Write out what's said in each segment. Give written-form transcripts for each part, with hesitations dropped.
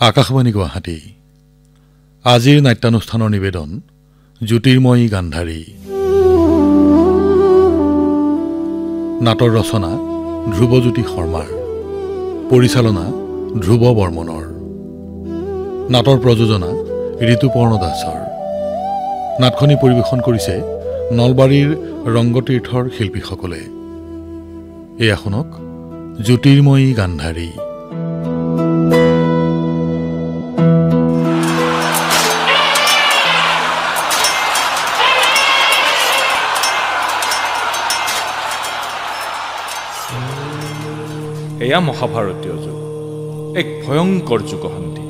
আকাশবাণী গুৱাহাটী আজিৰ নাট্যানুষ্ঠানৰ নিবেদন জ্যোতিৰ্ময়ী গান্ধাৰী নাটৰ ৰচনা ধ্ৰুৱজ্যোতি শৰ্মাৰ পৰিচালনা ধ্ৰুৱ বৰ্মনৰ নাটৰ প্ৰযোজনা ঋতুপৰ্ণ দাসৰ নাটখনি পৰিৱেশন কৰিছে নলবাৰীৰ ৰংগতীৰ্থৰ শিল্পীসকলে এয়া শুনক জ্যোতিৰ্ময়ী গান্ধাৰী এয়া মহাভাৰতীয় যুগ এক ভয়ংকৰ যুগসন্ধি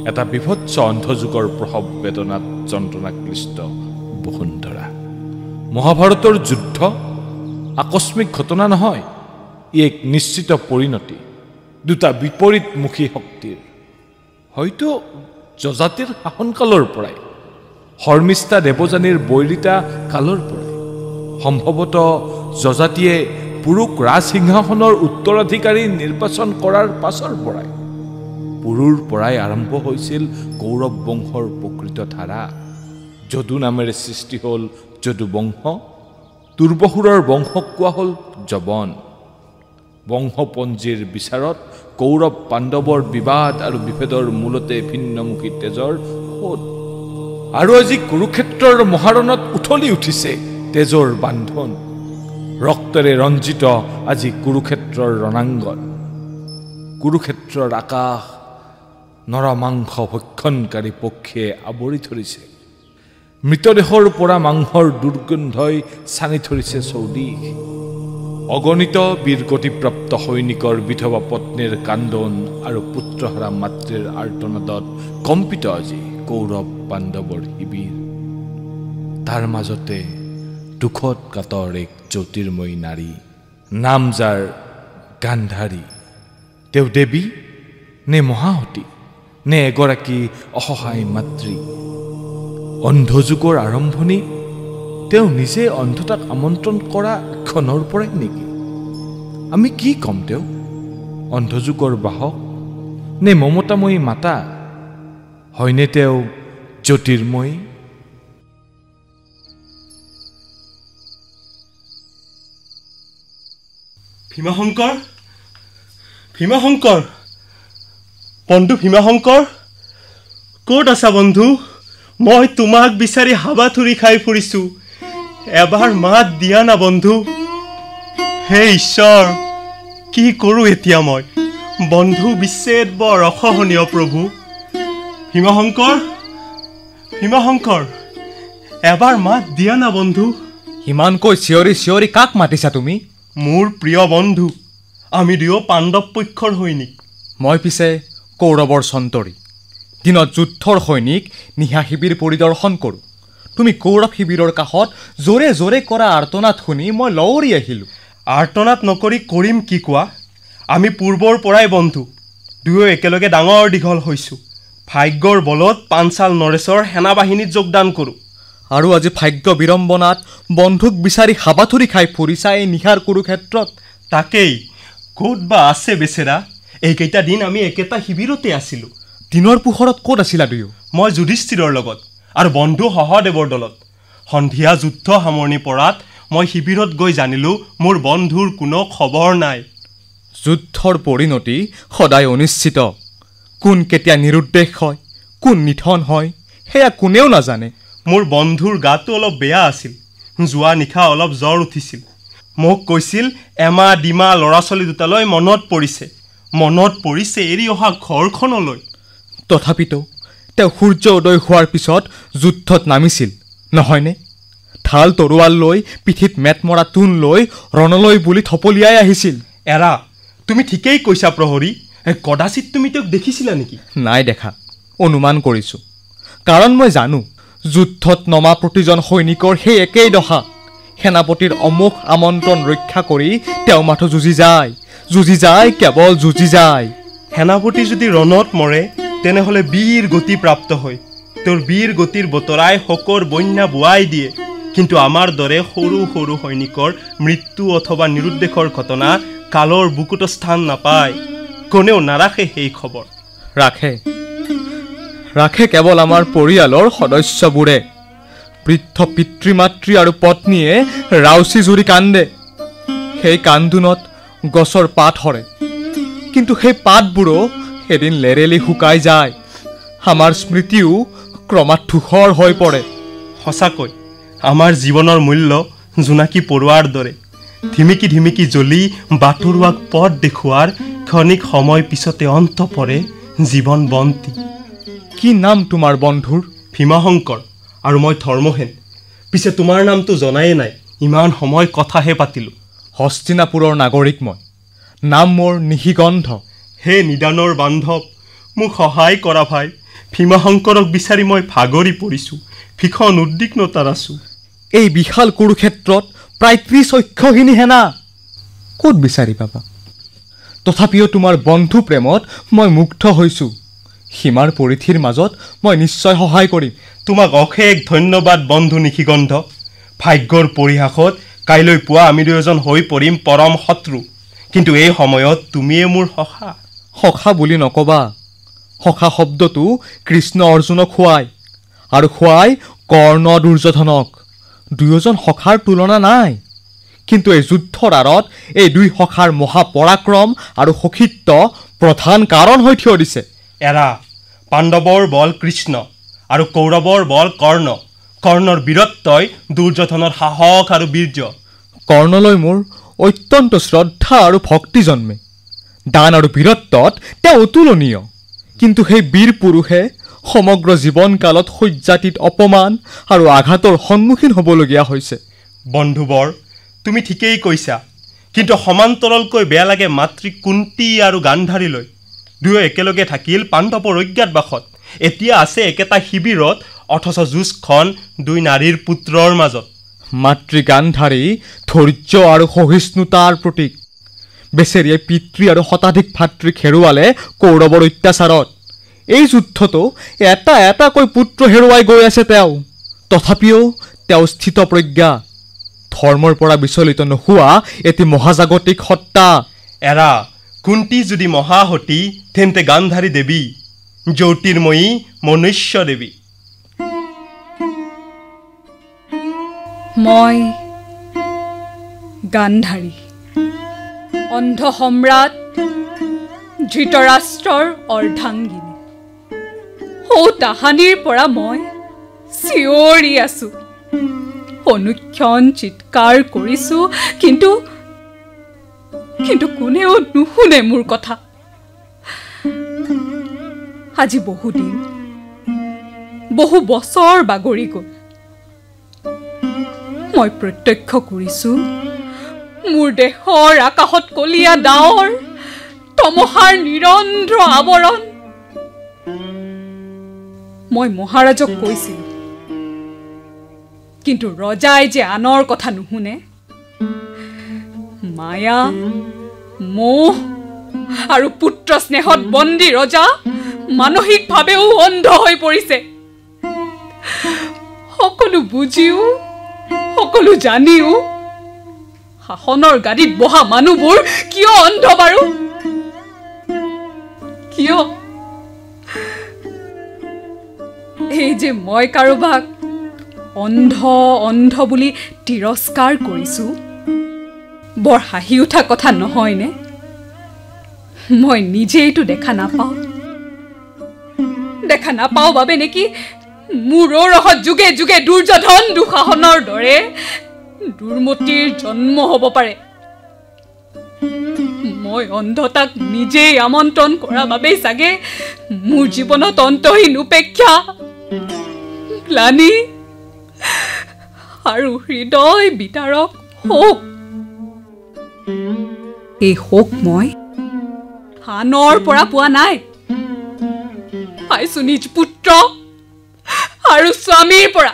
এটা বিভৎস অন্ধযুগৰ প্ৰভাৱ বেদনাত যন্ত্ৰণাক্লিষ্ট বসুন্ধৰা মহাভাৰতৰ যুদ্ধ আকস্মিক ঘটনা নহয় ই এক নিশ্চিত পৰিণতি দুটা বিপৰীতমুখী শক্তিৰ হয়তো যজাতিৰ শাসনকালৰ পৰাই শৰ্মিষ্ঠা দেৱযানীৰ বৈৰিতা কালৰ পৰাই সম্ভৱতঃ যজাতিয়ে পুৰুষ ৰাজসিংহাসনৰ উত্তৰাধিকাৰী নিৰ্বাচন কৰাৰ পাছৰ পৰাই পুৰুৰ পৰাই আৰম্ভ হৈছিল কৌৰৱ বংশৰ প্ৰকৃত ধাৰা যদু নামেৰে সৃষ্টি হ'ল যদু বংশ দুৰ্বসুৰৰ বংশক কোৱা হ'ল যবন বংশপঞ্জীৰ বিচাৰত কৌৰৱ পাণ্ডৱৰ বিবাদ আৰু বিভেদৰ মূলতে ভিন্নমুখী তেজৰ সোঁত আৰু আজি কুৰুক্ষেত্ৰৰ মহাৰণত উঠলি উঠিছে তেজৰ বান্ধন ৰক্তৰে ৰঞ্জিত আজি কুৰুক্ষেত্ৰৰ ৰণাংগন কুৰুক্ষেত্ৰৰ আকাশ নৰমাংস ভক্ষণকাৰী পক্ষীয়ে আৱৰি ধৰিছে মৃতদেহৰ পৰা মাংসৰ দুৰ্গন্ধই ছানি ধৰিছে চৌদিশ অগণিত বীৰগতিপ্ৰাপ্ত সৈনিকৰ বিধৱা পত্নীৰ কান্দন আৰু পুত্ৰহাৰা মাতৃৰ আৰ্তনাদত কম্পিত আজি কৌৰৱ পাণ্ডৱৰ শিবিৰ তাৰ মাজতে দুখত কাতৰ এক জ্যোতিৰ্ময়ী নাৰী নাম যাৰ গান্ধাৰী তেওঁ দেৱী নে মহাসতী নে এগৰাকী অসহায় মাতৃ অন্ধযুগৰ আৰম্ভণি তেওঁ নিজে অন্ধতাক আমন্ত্ৰণ কৰা ক্ষণৰ পৰাই নেকি আমি কি ক'ম তেওঁ অন্ধযুগৰ বাহক নে মমতাময়ী মাতা হয়নে তেওঁ জ্যোতিৰ্ময়ী ভীমাশংকৰ ভীমাশংকৰ বন্ধু ভীমাশংকৰ ক'ত আছা বন্ধু মই তোমাক বিচাৰি হাবাথুৰি খাই ফুৰিছোঁ এবাৰ মাত দিয়া না বন্ধু হে ঈশ্বৰ কি কৰোঁ এতিয়া মই বন্ধু বিচ্ছেদ বৰ অসহনীয় প্ৰভু ভীমাশংকৰ ভীমাশংকৰ এবাৰ মাত দিয়া না বন্ধু ইমানকৈ চিঞৰি চিঞৰি কাক মাতিছা তুমি মোৰ প্ৰিয় বন্ধু আমি দুয়ো পাণ্ডৱ পক্ষৰ সৈনিক মই পিছে কৌৰৱৰ সন্তৰী দিনত যুদ্ধৰ সৈনিক নিশা শিবিৰ পৰিদৰ্শন কৰোঁ তুমি কৌৰৱ শিবিৰৰ কাষত জোৰে জোৰে কৰা আৰ্তনাদ শুনি মই লৱৰি আহিলোঁ আৰ্তনাদ নকৰি কৰিম কি কোৱা আমি পূৰ্বৰ পৰাই বন্ধু দুয়ো একেলগে ডাঙৰ দীঘল হৈছোঁ ভাগ্যৰ বলত পাঞ্চাল নৰেশৰ সেনাবাহিনীত যোগদান কৰোঁ আৰু আজি ভাগ্য বিড়ম্বনাত বন্ধুক বিচাৰি হাবাথুৰি খাই ফুৰিছা এই নিশাৰ কুৰুক্ষেত্ৰত তাকেই ক'ত বা আছে বেচেৰা এইকেইটা দিন আমি একেটা শিবিৰতে আছিলোঁ দিনৰ পোহৰত ক'ত আছিলা দুয়ো মই যুধিষ্ঠিৰৰ লগত আৰু বন্ধু সহদেৱৰ দলত সন্ধিয়া যুদ্ধ সামৰণি পৰাত মই শিবিৰত গৈ জানিলোঁ মোৰ বন্ধুৰ কোনো খবৰ নাই যুদ্ধৰ পৰিণতি সদায় অনিশ্চিত কোন কেতিয়া নিৰুদ্দেশ হয় কোন নিধন হয় সেয়া কোনেও নাজানে মোৰ বন্ধুৰ গাটো অলপ বেয়া আছিল যোৱা নিশা অলপ জ্বৰ উঠিছিল মোক কৈছিল এমাহ ডিমা ল'ৰা ছোৱালী দুটালৈ মনত পৰিছে এৰি অহা ঘৰখনলৈ তথাপিতো তেওঁ সূৰ্য উদয় হোৱাৰ পিছত যুদ্ধত নামিছিল নহয়নে ঢাল তৰোৱাল লৈ পিঠিত মেট মৰা তোন লৈ ৰণলৈ বুলি থপলিয়াই আহিছিল এৰা তুমি ঠিকেই কৈছা প্ৰহৰী কদাচিত তুমি তেওঁক দেখিছিলা নেকি নাই দেখা অনুমান কৰিছোঁ কাৰণ মই জানো যুদ্ধত নমা প্ৰতিজন সৈনিকৰ সেই একেই দশা সেনাপতিৰ অমোঘ আমন্ত্ৰণ ৰক্ষা কৰি তেওঁ মাথো যুঁজি যায় কেৱল যুঁজি যায় সেনাপতি যদি ৰণত মৰে তেনেহ'লে বীৰ গতি প্ৰাপ্ত হয় তেওঁৰ বীৰ গতিৰ বতৰাই শোকৰ বন্যা বোৱাই দিয়ে কিন্তু আমাৰ দৰে সৰু সৰু সৈনিকৰ মৃত্যু অথবা নিৰুদ্দেশৰ ঘটনা কালৰ বুকুত স্থান নাপায় কোনেও নাৰাখে সেই খবৰ ৰাখে ৰাখে কেৱল আমাৰ পৰিয়ালৰ সদস্যবোৰে। বৃদ্ধ পিতৃ মাতৃ আৰু পত্নীয়ে ৰাউচি জুৰি কান্দে। সেই কান্দোনত গছৰ পাত সৰে, কিন্তু সেই পাতবোৰো এদিন লেৰেলি শুকাই যায়। আমাৰ স্মৃতিও ক্ৰমাৎ ধূসৰ হৈ পৰে। সঁচাকৈ আমাৰ জীৱনৰ মূল্য জোনাকী পৰুৱাৰ দৰে ধিমিকি ধিমিকি জ্বলি বাটৰুৱাক পথ দেখুৱাৰ ক্ষণিক সময় পিছতে অন্ত পৰে জীৱন বন্তি। কি নাম তোমাৰ বন্ধুৰ? ভীমাশংকৰ আৰু মই ধৰ্মহেন। পিছে তোমাৰ নামটো জনায়েই নাই, ইমান সময় কথাহে পাতিলোঁ। হস্তিনাপুৰৰ নাগৰিক মই, নাম মোৰ নিশিগন্ধ। হে নিদানৰ বান্ধৱ, মোক সহায় কৰা ভাই। ভীমাশংকৰক বিচাৰি মই ভাগৰি পৰিছোঁ, ভীষণ উদ্বিগ্নতাত আছোঁ। এই বিশাল কুৰুক্ষেত্ৰত প্ৰায় 30 অক্ষহীনী সেনা ক'ত বিচাৰি পাবা? তথাপিও তোমাৰ বন্ধু প্ৰেমত মই মুগ্ধ হৈছোঁ। সীমাৰ পৰিধিৰ মাজত মই নিশ্চয় সহায় কৰিম। তোমাক অশেষ ধন্যবাদ বন্ধু নিশিগন্ধ। ভাগ্যৰ পৰিহাসত কাইলৈ পুৱা আমি দুয়োজন হৈ পৰিম পৰম শত্ৰু, কিন্তু এই সময়ত তুমিয়ে মোৰ সখা। সখা বুলি নকবা। সখা শব্দটো কৃষ্ণ অৰ্জুনক খুৱায়, আৰু খুৱাই কৰ্ণ দুৰ্যোধনক। দুয়োজন সখাৰ তুলনা নাই, কিন্তু এই যুদ্ধৰ আঁৰত এই দুই সখাৰ মহাপৰাক্ৰম আৰু সখীত্ব প্ৰধান কাৰণ হৈ থিয় দিছে। এৰা, পাণ্ডৱৰ বল কৃষ্ণ আৰু কৌৰৱৰ বল কৰ্ণ। কৰ্ণৰ বীৰত্বই দুৰ্যোধনৰ সাহস আৰু বীৰ্য। কৰ্ণলৈ মোৰ অত্যন্ত শ্ৰদ্ধা আৰু ভক্তি জন্মে। দান আৰু বীৰত্বত তেওঁ অতুলনীয়, কিন্তু সেই বীৰ পুৰুষে সমগ্ৰ জীৱনকালত সজ্জাতীত অপমান আৰু আঘাতৰ সন্মুখীন হ'বলগীয়া হৈছে। বন্ধুবৰ, তুমি ঠিকেই কৈছা, কিন্তু সমান্তৰালকৈ বেয়া লাগে মাতৃ কুন্তি আৰু গান্ধাৰীলৈ। দুয়ো একেলগে থাকিল পাণ্ডৱৰ অজ্ঞাতবাসত, এতিয়া আছে একেটা শিবিৰত, অথচ যুঁজখন দুই নাৰীৰ পুত্ৰৰ মাজত। মাতৃ গান্ধাৰী ধৈৰ্য আৰু সহিষ্ণুতাৰ প্ৰতীক। বেচেৰিয়ে পিতৃ আৰু শতাধিক ভাতৃক হেৰুৱালে কৌৰৱৰ অত্যাচাৰত। এই যুদ্ধতো এটা এটাকৈ পুত্ৰ হেৰুৱাই গৈ আছে তেওঁ। তথাপিও তেওঁ স্থিতপ্ৰজ্ঞা, ধৰ্মৰ পৰা বিচলিত নোহোৱা এটি মহাজাগতিক সত্তা। এৰা, কুন্তি যদি মহাসতী তেন্তে গান্ধাৰী দেৱী, জ্যোতিৰ্ময়ী মনুষ্য দেৱী। মই গান্ধাৰী, অন্ধ সম্ৰাট ধৃতৰাষ্ট্ৰৰ অৰ্ধাংগিনী। তাহানিৰ পৰা মই চিঞৰি আছো, অনুক্ষণ চিৎকাৰ কৰিছো, কিন্তু কোনেও নুশুনে মোৰ কথা। আজি বহুদিন, বহু বছৰ বাগৰি গ'ল। মই প্ৰত্যক্ষ কৰিছো মোৰ দেশৰ আকাশত কলীয়া ডাৱৰ, তমসাৰ নিৰন্ধ্ৰ আৱৰণ। মই মহাৰাজক কৈছিলো, কিন্তু ৰজাই যে আনৰ কথা নুশুনে। মায়া, মোহ আৰু পুত্ৰ স্নেহত বন্দী ৰজা মানসিকভাৱেও অন্ধ হৈ পৰিছে। সকলো বুজিও, সকলো জানিও শাসনৰ গাদীত বহা মানুহবোৰ কিয় অন্ধ বাৰু? কিয়? এই যে মই কাৰোবাক অন্ধ অন্ধ বুলি তিৰস্কাৰ কৰিছো, বৰ হাঁহি উঠা কথা নহয়নে? মই নিজেইতো দেখা নাপাওঁ বাবে নেকি মোৰ ৰহত যুগে যুগে দুৰ্যোধন দুঃশাসনৰ দৰে দুৰ্মতিৰ জন্ম হ'ব পাৰে। মই অন্ধতাক নিজেই আমন্ত্ৰণ কৰা বাবেই চাগে মোৰ জীৱনত অন্তহীন উপেক্ষা, গ্লানি আৰু হৃদয় বিতাৰক শোক। এই শোক মই আনৰ পৰা পোৱা নাই, পাইছো নিজ পুত্ৰ আৰু স্বামীৰ পৰা।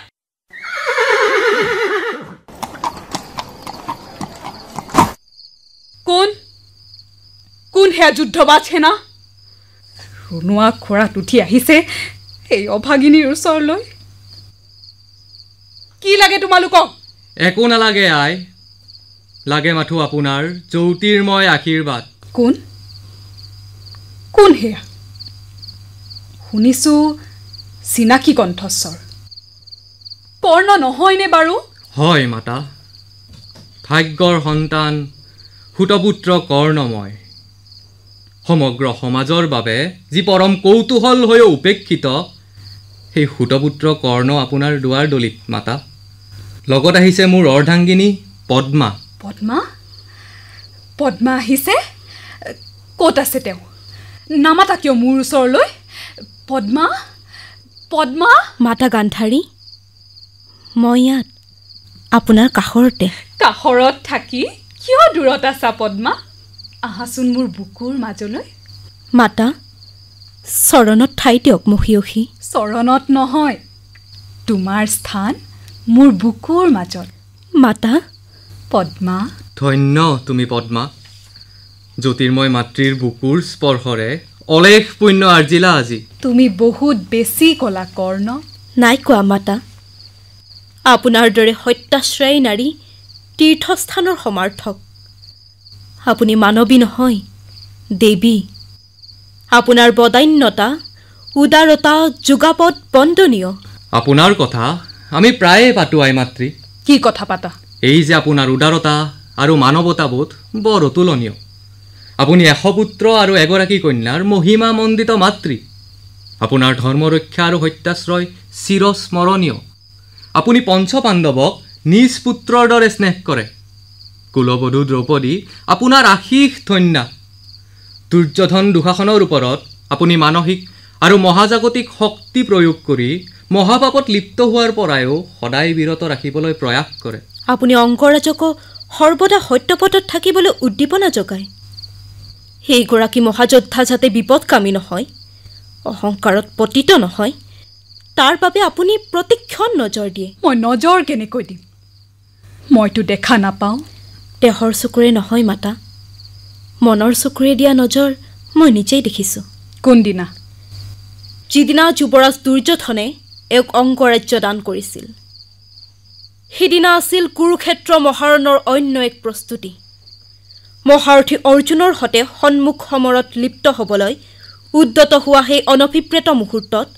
কোন সেয়া যুদ্ধবাজ সেনা ৰুণোৱা খোৰাত উঠি আহিছে এই অভাগিনীৰ ওচৰলৈ? কি লাগে তোমালোকক? একো নালাগে আই, লাগে মাথো আপোনাৰ জ্যোতিৰ্ময় আশীৰ্বাদ। কোন সেয়া? শুনিছো চিনাকি কণ্ঠস্বৰ কৰ্ণ নহয়নে বাৰু? হয় মাতা, ভাগ্যৰ সন্তান সুতপুত্ৰ কৰ্ণ মই। সমগ্ৰ সমাজৰ বাবে যি পৰম কৌতূহল হৈ উপেক্ষিত সেই সুতপুত্ৰ কৰ্ণ আপোনাৰ দুৱাৰ দলিত মাতা। লগত আহিছে মোৰ অৰ্ধাংগিনী পদ্মা। পদ্মা? পদ্মা আহিছে? ক'ত আছে তেওঁ? নামাতা কিয় মোৰ ওচৰলৈ? পদ্মা? পদ্মা? মাতা গান্ধাৰী, মই ইয়াত আপোনাৰ কাষৰতে। কাষৰত থাকি কিয় দূৰত আছা পদ্মা? আহাচোন মোৰ বুকুৰ মাজলৈ। মাতা, চৰণত ঠাই দিয়ক মহিয়সী। চৰণত নহয়, তোমাৰ স্থান মোৰ বুকুৰ মাজত। মাতা। পদ্মা। ধন্য তুমি পদ্মা, জ্যোতিৰ্ময় মাতৃৰ বুকুৰ স্পৰ্শৰে অলেখ পুণ্য আৰ্জিলা আজি। তুমি বহুত বেছি কলা কৰ্ণ। নাই কোৱা মাতা, আপোনাৰ দৰে সত্যাশ্ৰয়ী নাৰী তীৰ্থস্থানৰ সমাৰ্থক। আপুনি মানৱী নহয়, দেৱী। আপোনাৰ বদান্যতা উদাৰতা যুগাপদ বন্দনীয়। আপোনাৰ কথা আমি প্ৰায়ে পাতোঁ আই মাতৃ। কি কথা পাতা? এই যে আপোনাৰ উদাৰতা আৰু মানৱতাবোধ বৰ অতুলনীয়। আপুনি 100 পুত্ৰ আৰু এগৰাকী কন্যাৰ মহিমা মণ্ডিত মাতৃ। আপোনাৰ ধৰ্মৰক্ষা আৰু সত্যাশ্ৰয় চিৰস্মৰণীয়। আপুনি পঞ্চপাণ্ডৱক নিজ পুত্ৰৰ দৰে স্নেহ কৰে। কুলবধূ দ্ৰৌপদী আপোনাৰ আশীষ ধন্যা। দুৰ্যোধন দুঃশাসনৰ ওপৰত আপুনি মানসিক আৰু মহাজাগতিক শক্তি প্ৰয়োগ কৰি মহাপাপত লিপ্ত হোৱাৰ পৰাও সদায় বিৰত ৰাখিবলৈ প্ৰয়াস কৰে। আপুনি অংগৰাজকো সৰ্বদা সত্যপথত থাকিবলৈ উদ্দীপনা যোগায়। সেইগৰাকী মহাযোদ্ধা যাতে বিপদকামী নহয়, অহংকাৰত পতিত নহয়, তাৰ বাবে আপুনি প্ৰতিক্ষণ নজৰ দিয়ে। মই নজৰ কেনেকৈ দিম? মইতো দেখা নাপাওঁ। দেহৰ চকুৰে নহয় মাতা, মনৰ চকুৰে দিয়া নজৰ মই নিজেই দেখিছোঁ। কোনদিনা? যিদিনা যুৱৰাজ দুৰ্যোধনে এওঁক অংগৰাজ্য দান কৰিছিল, সিদিনা আছিল কুৰুক্ষেত্ৰ মহাৰণৰ অন্য এক প্ৰস্তুতি। মহাৰথী অৰ্জুনৰ সতে সন্মুখ সমৰত লিপ্ত হ'বলৈ উদ্যত হোৱা সেই অনভিপ্ৰেত মুহূৰ্তত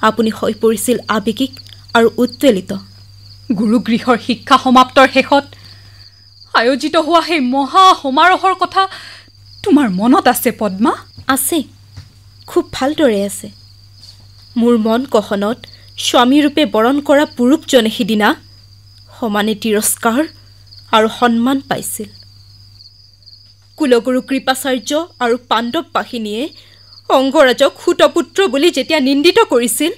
আপুনি হৈ পৰিছিল আৱেগিক আৰু উদ্বেলিত। গুৰুগৃহৰ শিক্ষা সমাপ্তৰ শেষত আয়োজিত হোৱা সেই মহা সমাৰোহৰ কথা তোমাৰ মনত আছে পদ্মা? আছে, খুব ভালদৰে আছে। মোৰ মন কহনত স্বামীৰূপে বৰণ কৰা পুৰুষজনে সিদিনা সমানে তিৰস্কাৰ আৰু সন্মান পাইছিল। কুলগুৰু কৃপাচাৰ্য আৰু পাণ্ডৱ বাহিনীয়ে অংগৰাজক সুতপুত্ৰ বুলি যেতিয়া নিন্দিত কৰিছিল,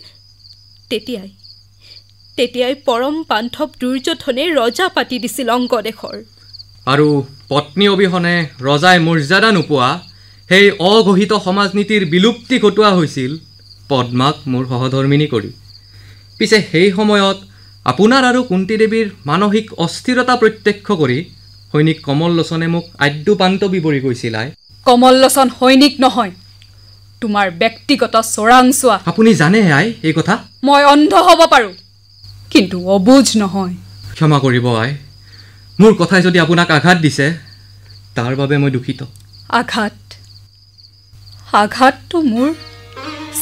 তেতিয়াই পৰম বান্ধৱ দুৰ্যোধনে ৰজা পাতি দিছিল অংগদেশৰ। আৰু পত্নী অবিহনে ৰজাই মৰ্যাদা নোপোৱা সেই অঘোষিত সমাজ নীতিৰ বিলুপ্তি ঘটোৱা হৈছিল পদ্মাক মোৰ সহধৰ্মিনী কৰি। পিছে সেই সময়ত আপোনাৰ আৰু কুন্তী দেৱীৰ মানসিক অস্থিৰতা প্ৰত্যক্ষ কৰি সৈনিক কমল লোচনে মোক আদ্যপান্ত বিৱৰি কৈছিল। কমল লোচন সৈনিক নহয়, তোমাৰ ব্যক্তিগত চোৰাংচোৱা। আপুনি জানে আই এই কথা? মই অন্ধ হ'ব পাৰোঁ, কিন্তু অবুজ নহয়। ক্ষমা কৰিব আই, মোৰ কথাই যদি আপোনাক আঘাত দিছে তাৰ বাবে মই দুখিত। আঘাতটো মোৰ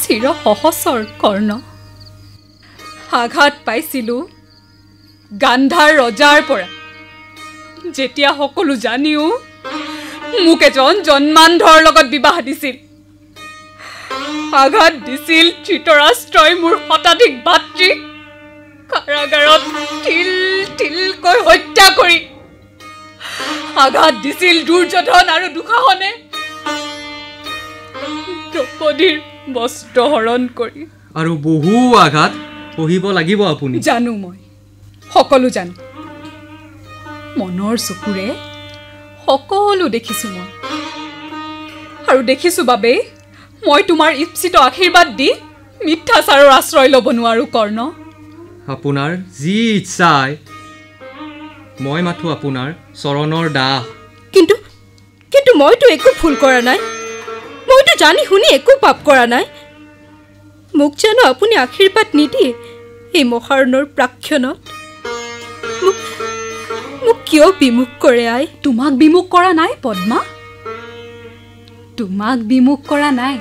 চিৰ সহচৰ কৰ্ণ। আঘাত পাইছিলোঁ গান্ধাৰ ৰজাৰ পৰা, যেতিয়া সকলো জানিও মোক এজন জন্মান্ধৰ লগত বিবাহ দিছিল। আঘাত দিছিল ধৃতৰাষ্ট্ৰই মোৰ শতাধিক ভাতৃক কাৰাগাৰত তিল তিলকৈ হত্যা কৰি। আঘাত দিছিল দুৰ্যোধন আৰু দুঃশাসনে দ্ৰৌপদীৰ বস্ত্ৰ হৰণ কৰি। আৰু বহু আঘাত সহিব লাগিব আপুনি। জানো, মই সকলো জানো। মনৰ চকুৰে সকলো দেখিছোঁ মই, আৰু দেখিছোঁ বাবেই মই তোমাৰ ইপ্সিত আশীৰ্বাদ দি মিথ্যাচাৰৰ আশ্ৰয় ল'ব নোৱাৰোঁ কৰ্ণ। আপোনাৰ যি ইচ্ছাই, মই মাথো আপোনাৰ চৰণৰ দাস। কিন্তু মইতো একো ভুল কৰা নাই, মইতো জানি শুনি একো পাপ কৰা নাই। মোক জানো আপুনি আশীৰ্বাদ নিদিয়ে এই মহাৰণৰ প্ৰাক্ষণত? মোক কিয় বিমুখ কৰে আই? তোমাক বিমুখ কৰা নাই পদ্মা, তোমাক বিমুখ কৰা নাই।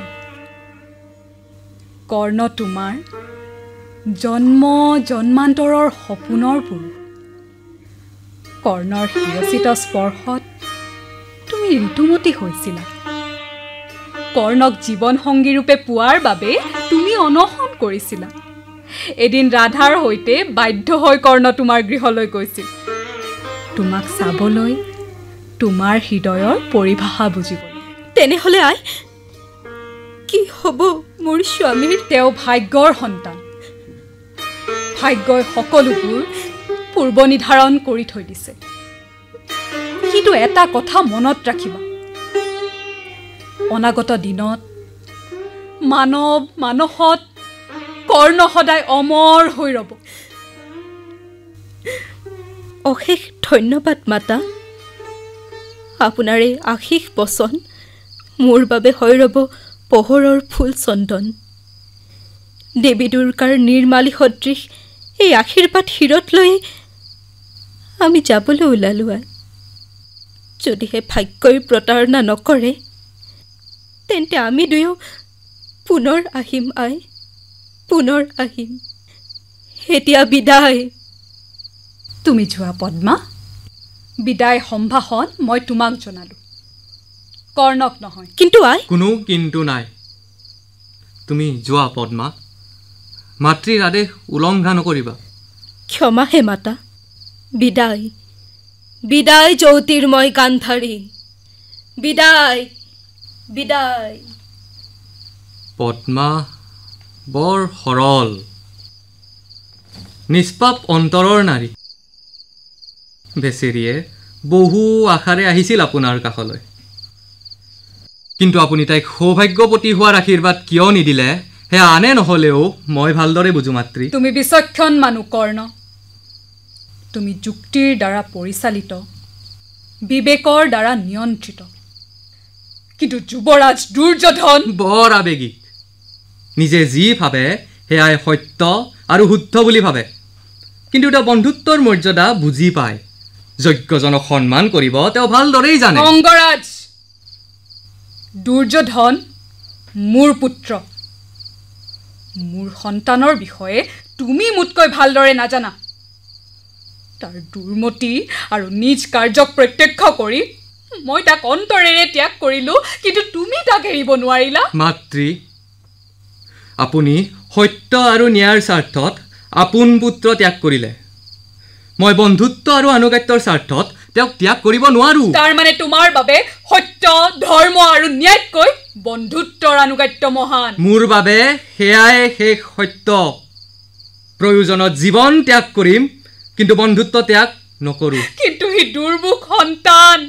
কৰ্ণ তোমাৰ জন্ম জন্মান্তৰৰ সপোনৰ পুৰুষ। কৰ্ণৰ শিৰচিত স্পৰ্শত তুমি ঋতুমতী হৈছিলা। কৰ্ণক জীৱন সংগী ৰূপে পোৱাৰ বাবে তুমি অনশন কৰিছিলা। এদিন ৰাধাৰ সৈতে বাধ্য হৈ কৰ্ণ তোমাৰ গৃহলৈ গৈছিল, তোমাক চাবলৈ, তোমাৰ হৃদয়ৰ পৰিভাষা বুজিবলৈ। তেনেহ'লে আই কি হ'ব মোৰ স্বামীৰ? তেওঁ ভাগ্যৰ সন্তান। ভাগ্যই সকলোবোৰ পূৰ্ব নিৰ্ধাৰণ কৰি থৈ দিছে। কিন্তু এটা কথা মনত ৰাখিবা, অনাগত দিনত মানৱ মানসত কৰ্ণ সদায় অমৰ হৈ ৰ'ব। অশেষ ধন্যবাদ মাতা। আপোনাৰ এই আশীষ বচন মোৰ বাবে হৈ ৰ'ব পোহৰৰ ফুল চন্দন। দেৱী দুৰ্গাৰ নিৰ্মালী সদৃশ এই আশীৰ্বাদ শিৰত লৈ আমি যাবলৈ ওলালো আই। যদিহে ভাগ্যই প্ৰতাৰণা নকৰে তেন্তে আমি দুয়ো পুনৰ আহিম আই, পুনৰ আহিম। এতিয়া বিদায়। তুমি যোৱা পদ্মা, বিদায় সম্ভাষণ মই তোমাক জনালো, কৰ্ণক নহয়। কিন্তু আই, কোনো কিন্তু নাই। তুমি যোৱা পদ্মা, মাতৃৰ আদেশ উলংঘা নকৰিবা। ক্ষমা হে মাতা। বিদায়, বিদায় জ্যোতিৰ্ময় গান্ধাৰী, বিদায়, বিদায়। পদ্মা বৰ সৰল, নিষ্পাপ অন্তৰৰ নাৰী। বেচেৰিয়ে বহু আশাৰে আহিছিল আপোনাৰ কাষলৈ, কিন্তু আপুনি তাইক সৌভাগ্যৱতী হোৱাৰ আশীৰ্বাদ কিয় নিদিলে সেয়া আনে নহ'লেও মই ভালদৰে বুজো মাতৃ। তুমি বিচক্ষণ মানুহ কৰ্ণ। তুমি যুক্তিৰ দ্বাৰা পৰিচালিত, বিবেকৰ দ্বাৰা নিয়ন্ত্ৰিত। কিন্তু যুৱৰাজ দুৰ্যোধন বৰ আৱেগিক, নিজে যি ভাবে সেয়াই সত্য আৰু শুদ্ধ বুলি ভাবে। কিন্তু তেওঁ বন্ধুত্বৰ মৰ্যাদা বুজি পায়, যজ্ঞজনক সন্মান কৰিব তেওঁ ভালদৰেই জানে। অংগৰাজ, দুৰ্যোধন মোৰ পুত্ৰ। মোৰ সন্তানৰ বিষয়ে তুমি মোতকৈ ভালদৰে নাজানা। তাৰ দুৰ্মতি আৰু নিজ কাৰ্যক প্ৰত্যক্ষ কৰি মই তাক অন্তৰেৰে ত্যাগ কৰিলো, কিন্তু তুমি তাক এৰিব নোৱাৰিলা। মাতৃ, আপুনি সত্য আৰু ন্যায়ৰ স্বাৰ্থত আপোন পুত্ৰ ত্যাগ কৰিলে। মই বন্ধুত্ব আৰু আনুগত্যৰ স্বাৰ্থত তেওঁক ত্যাগ কৰিব নোৱাৰো। তাৰ মানে তোমাৰ বাবে সত্য, ধৰ্ম আৰু ন্যায়তকৈ বন্ধুত্বৰ আনুগত্য মহান। মোৰ বাবে সেয়াই শেষ সত্য। প্ৰয়োজনত জীৱন ত্যাগ কৰিম, কিন্তু বন্ধুত্ব ত্যাগ নকৰো। কিন্তু সি দুৰ্মুখ সন্তান,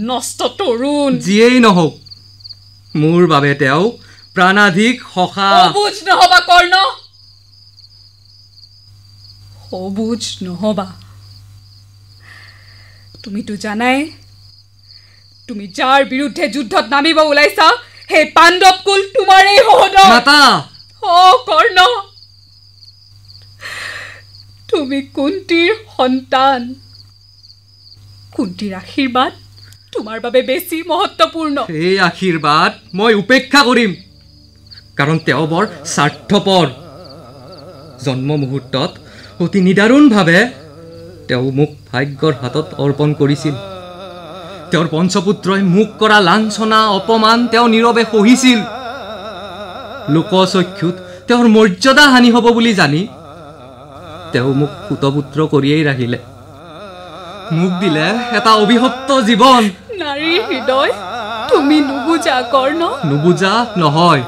নষ্ট তৰুণ। যিয়েই নহওক, মোৰ বাবে তেওঁ প্ৰাণাধিক সখা। সবুজ নহবা কৰ্ণ, সবুজ নহবা। তুমিতো জানাই, তুমি যাৰ বিৰুদ্ধে যুদ্ধত নামিব ওলাইছা সেই পাণ্ডৱ কুল তোমাৰেই সহোদৰ। মাতা, অ কৰ্ণ, তুমি কুন্তীৰ সন্তান। কুন্তীৰ আশীৰ্বাদ তোমাৰ বাবে বেছি মহত্বপূৰ্ণ। এই আশীৰ্বাদ মই উপেক্ষা কৰিম, কাৰণ তেওঁ বৰ স্বাৰ্থপৰ। জন্ম মুহূৰ্তত অতি নিদাৰুণভাৱে তেওঁ মোক ভাগ্যৰ হাতত অৰ্পণ কৰিছিল। তেওঁৰ পঞ্চপুত্ৰই মোক কৰা লাঞ্ছনা অপমান তেওঁ নীৰৱে সহিছিল। লোকচক্ষুত তেওঁৰ মৰ্যাদা হানি হ'ব বুলি জানি তেওঁ মোক পুতপুত্ৰ কৰিয়েই ৰাখিলে। মোক দিলে এটা অভিশপ্ত জীৱন। নাৰীৰ হৃদয় তুমি নুবুজা কৰ্ণ। নুবুজা নহয়,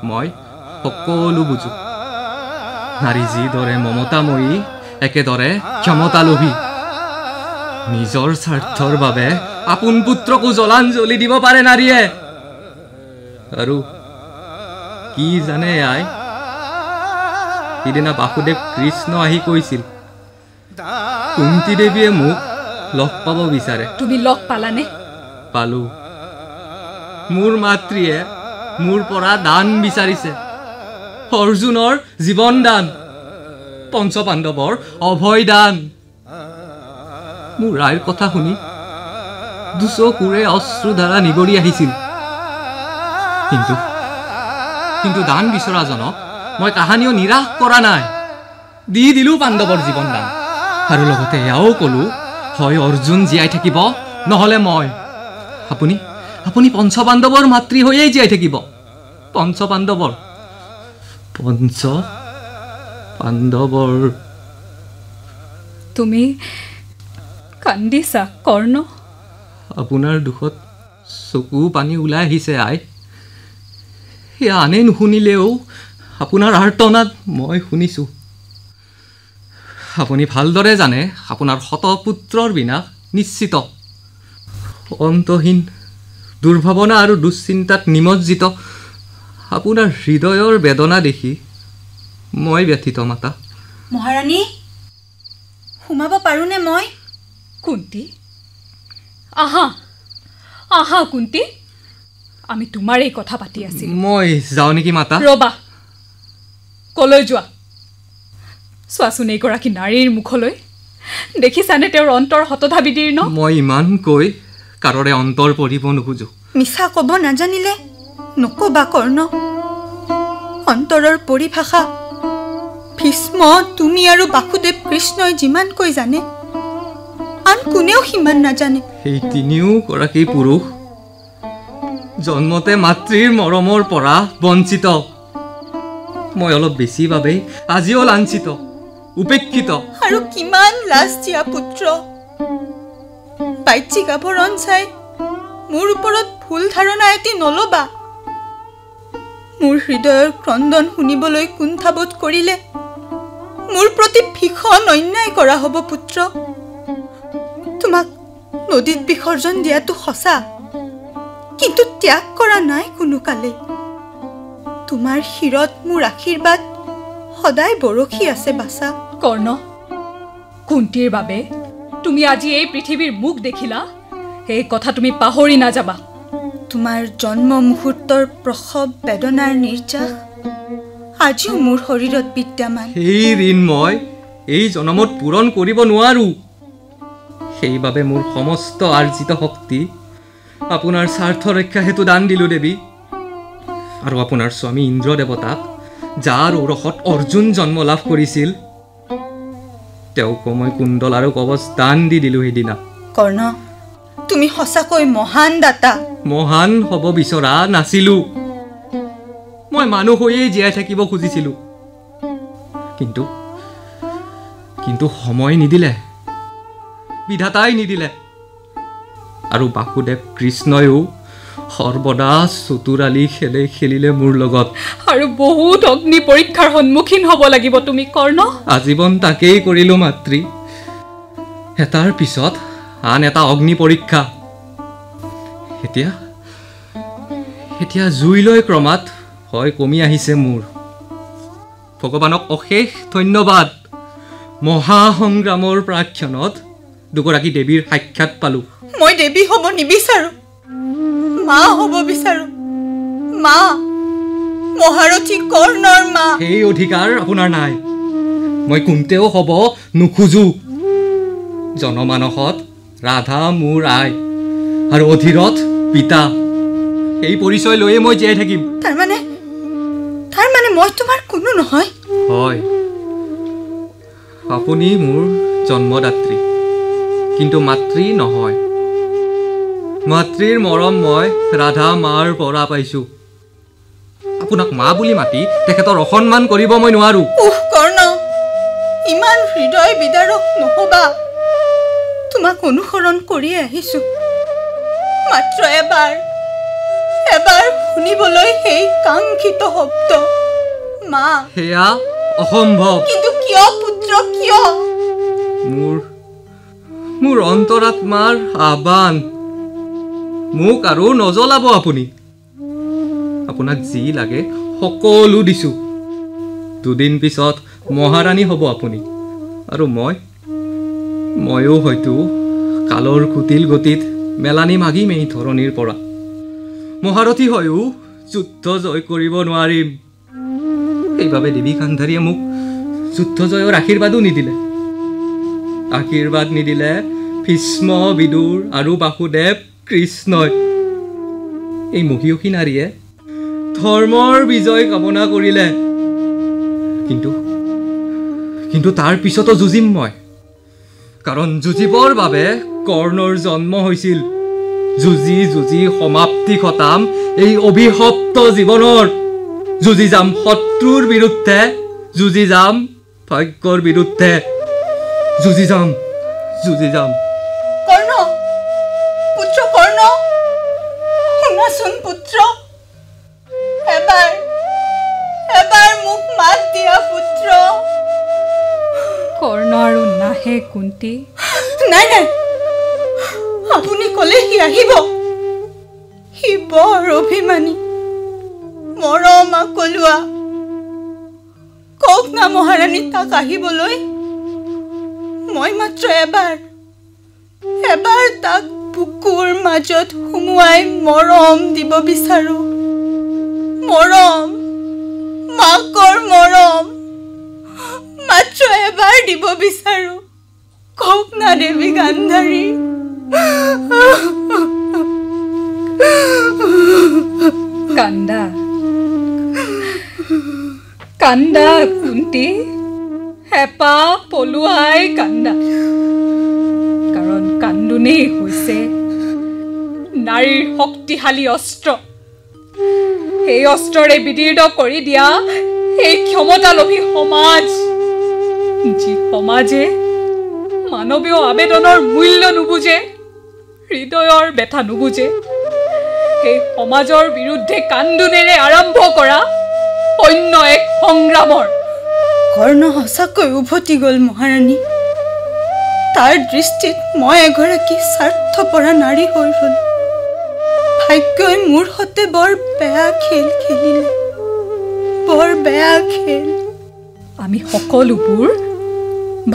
মই সকলো বুজো। নাৰী যিদৰে মমতাময়ী একেদৰে ক্ষমতালোভী। নিজৰ স্বাৰ্থৰ বাবে আপোন পুত্ৰকো জলাঞ্জলি দিব পাৰে নাৰীয়ে। আৰু কি জানে আই, সিদিনা বাসুদেৱ কৃষ্ণ আহি কৈছিল কুন্তী দেৱীয়ে মোক লগ পাব বিচাৰে। তুমি লগ পালানে? পালো। মোৰ মাতৃয়ে মোৰ পৰা দান বিচাৰিছে, অৰ্জুনৰ জীৱন দান, পঞ্চপাণ্ডৱৰ অভয় দান। মোৰ ৰাইৰ কথা শুনি দুচকুৰে অশ্ৰুধাৰা নিগৰি আহিছিল, কিন্তু দান বিচৰাজনক মই কাহানিও নিৰাশ কৰা নাই। দি দিলোঁ পাণ্ডৱৰ জীৱন দান। আৰু লগতে এয়াও ক'লোঁ, হয় অৰ্জুন জীয়াই থাকিব, নহ'লে মই। আপুনি পঞ্চপাণ্ডৱৰ মাতৃ হৈয়েই জীয়াই থাকিব। পঞ্চপাণ্ডৱৰ তুমি কান্দিছা কৰ্ণ? আপোনাৰ দুখত চকু পানী ওলাই আহিছে আই। সেয়া আনে নুশুনিলেও আপোনাৰ আৰ্তনাদ মই শুনিছোঁ। আপুনি ভালদৰে জানে আপোনাৰ শতপুত্ৰৰ বিনাশ নিশ্চিত। অন্তহীন দুৰ্ভাৱনা আৰু দুশ্চিন্তাত নিমজ্জিত আপোনাৰ হৃদয়ৰ বেদনা দেখি মই ব্যথিত মাতা। মহাৰাণী, সোমাব পাৰোঁনে মই? কুন্তি, আহা কুন্তি, আমি তোমাৰেই কথা পাতি আছিলোঁ। মই যাওঁ নেকি মাতা? ৰবা, কলৈ যোৱা? চোৱাচোন এইগৰাকী নাৰীৰ মুখলৈ। দেখিছানে তেওঁৰ অন্তৰ হতধা বিদীৰ্ণ? মই ইমানকৈ কাৰোৰে অন্তৰ পঢ়িব নোখোজোঁ। মিছা ক'ব নাজানিলে নক'বা কৰ্ণ। অন্তৰৰ পৰিভাষা ভীষ্ম, তুমি আৰু বাসুদেৱ কৃষ্ণই যিমানকৈ জানে, আন কোনেও সিমান নাজানে। সেই তিনিওগৰাকী পুৰুষ জন্মতে মাতৃৰ মৰমৰ পৰা বঞ্চিত। মই অলপ বেছি বাবেই আজিও লাঞ্ছিত, উপেক্ষিত। আৰু কিমান লাজ দিয়া পুত্ৰ। বাহ্যিক আভৰণ চাই মোৰ ওপৰত ভুল ধাৰণা এটি নল'বা। মোৰ হৃদয়ৰ ক্ৰন্দন শুনিবলৈ কুণ্ঠাবোধ কৰিলে মোৰ প্ৰতি ভীষণ অন্যায় কৰা হ'ব পুত্ৰ। তোমাক নদীত বিসৰ্জন দিয়াটো সঁচা, কিন্তু ত্যাগ কৰা নাই কোনো কালে। তোমাৰ শিৰত মোৰ আশীৰ্বাদ সদায় বৰশী আছে বাছা। কৰ্ণ, কুন্তীৰ বাবে তুমি আজি এই পৃথিৱীৰ মুখ দেখিলা, এই কথা তুমি পাহৰি নাযাবা। তোমাৰ জন্ম মুহূৰ্তৰ প্ৰসৱ বেদনাৰ নিৰ্যাস আজিও মোৰ শৰীৰত বিদ্যমান। সেই ঋণ মই এই জনমত পূৰণ কৰিব নোৱাৰোঁ। সেইবাবে মোৰ সমস্ত আৰ্জিত শক্তি আপোনাৰ স্বাৰ্থ ৰক্ষা হেতু দান দিলোঁ দেৱী। আৰু আপোনাৰ স্বামী ইন্দ্ৰ দেৱতাক, যাৰ ঔৰসত অৰ্জুন জন্ম লাভ কৰিছিল, তেওঁকো মই কুণ্ডল আৰু কৱচ দান দি দিলোঁ সেইদিনা। কৰ্ণ, তুমি সঁচাকৈ মহান দাতা। মহান হ'ব বিচৰা নাছিলোঁ। মই মানুহ হৈয়েই জীয়াই থাকিব খুজিছিলোঁ, কিন্তু সময় নিদিলে, বিধাতাই নিদিলে। আৰু বাসুদেৱ কৃষ্ণয়ো সৰ্বদা চতুৰালি খেলিলে মোৰ লগত। আৰু বহুত অগ্নি পৰীক্ষাৰ সন্মুখীন হ'ব লাগিব তুমি কৰ্ণ। আজীৱন তাকেই কৰিলোঁ মাতৃ। এটাৰ পিছত আন এটা অগ্নি পৰীক্ষা। এতিয়া জুইলৈ ক্ৰমাৎ ভয় কমি আহিছে মোৰ। ভগৱানক অশেষ ধন্যবাদ। মহাসংগ্ৰামৰ প্ৰাক্ষণত দুগৰাকী দেৱীৰ সাক্ষাৎ পালোঁ। মই দেৱী হ'ব নিবিচাৰোঁ, মা হ'ব বিচাৰোঁ। মা, মহাৰথী কৰ্ণৰ মা। সেই অধিকাৰ আপোনাৰ নাই। মই কোনতেও হ'ব নোখোজোঁ। জনমানসত ৰাধা মোৰ আই আৰু অধীৰত পিতা। এই পৰিচয় লৈয়ে মই জীয়াই থাকিম। তাৰমানে মই তোমাৰ কোনো নহয়? হয়, আপুনি মোৰ জন্মদাত্ৰী, কিন্তু মাতৃ নহয়। মাতৃৰ মৰম মই ৰাধা মাৰ পৰা পাইছোঁ। আপোনাক মা বুলি মাতি তেখেতৰ অসন্মান কৰিব মই নোৱাৰোঁ। কৰ্ণ, ইমান হৃদয় বিদাৰক নহবা। তোমাক অনুসৰণ কৰি আহিছোঁ, মাত্ৰ এবাৰ শুনিবলৈ সেই কাংক্ষিত শব্দ মা। সেয়া অসম্ভৱ। কিন্তু কিয় পুত্ৰ, কিয়? মোৰ অন্তৰাত্মাৰ আহ্বান। মোক আৰু নজ্বলাব আপুনি। আপোনাক যি লাগে সকলো দিছোঁ। দুদিন পিছত মহাৰাণী হ'ব আপুনি, আৰু ময়ো হয়তো কালৰ কুটিল গতিত মেলানি মাগিম এই ধৰণিৰ পৰা। মহাৰথী হৈও যুদ্ধ জয় কৰিব নোৱাৰিম। সেইবাবে দেৱী গান্ধাৰীয়ে মোক যুদ্ধ জয়ৰ আশীৰ্বাদো নিদিলে। আশীৰ্বাদ নিদিলে ভীষ্ম, বিদুৰ আৰু বাসুদেৱ কৃষ্ণই। এই মহিয়সী নাৰীয়ে ধৰ্মৰ বিজয় কামনা কৰিলে। কিন্তু তাৰ পিছতো যুঁজিম মই, কাৰণ যুঁজিবৰ বাবে কৰ্ণৰ জন্ম হৈছিল। যুঁজি যুঁজি সমাপ্তি ঘটাম এই অভিশপ্ত জীৱনৰ। যুঁজি যাম শত্ৰুৰ বিৰুদ্ধে, যুঁজি যাম ভাগ্যৰ বিৰুদ্ধে, যুঁজি যাম। কৰ্ণ, পুত্ৰ কৰ্ণ, শুনাচোন পুত্ৰ, এবাৰ মোক মাত দিয়া পুত্ৰ। কৰ্ণ আৰু নাহে কুন্তি। নাই, আপুনি ক'লে সি আহিব। সি বৰ অভিমানী, মৰম আকলোৱা। কওক না মহাৰাণী তাক আহিবলৈ। মই মাত্ৰ এবাৰ তাক বুকুৰ মাজত সুমুৱাই মৰম দিব বিচাৰো। মৰম, মাকৰ মৰম মাত্ৰ এবাৰ দিব বিচাৰো। কওক না দেৱী গান্ধাৰী। কান্দা কুন্তি, হেঁপাহ পলুৱাই কান্দা। কাৰণ কান্দোনেই হৈছে নাৰীৰ শক্তিশালী অস্ত্ৰ। সেই অস্ত্ৰৰে বিদীৰ্ণ কৰি দিয়া এই ক্ষমতালোভী সমাজ, যি সমাজে মানৱীয় আবেদনৰ মূল্য নুবুজে, হৃদয়ৰ ব্যথা নুবুজে, সেই সমাজৰ বিৰুদ্ধে কান্দোনেৰে আৰম্ভ কৰা অন্য এক সংগ্ৰামৰ। কৰ্ণ সঁচাকৈ উভতি গ'ল মহাৰাণী। তাৰ দৃষ্টিত মই এগৰাকী স্বাৰ্থপৰা নাৰী হৈ ৰ'লো। ভাগ্যই মোৰ সতে বৰ বেয়া খেল খেলিলে, বৰ বেয়া খেল। আমি সকলোবোৰ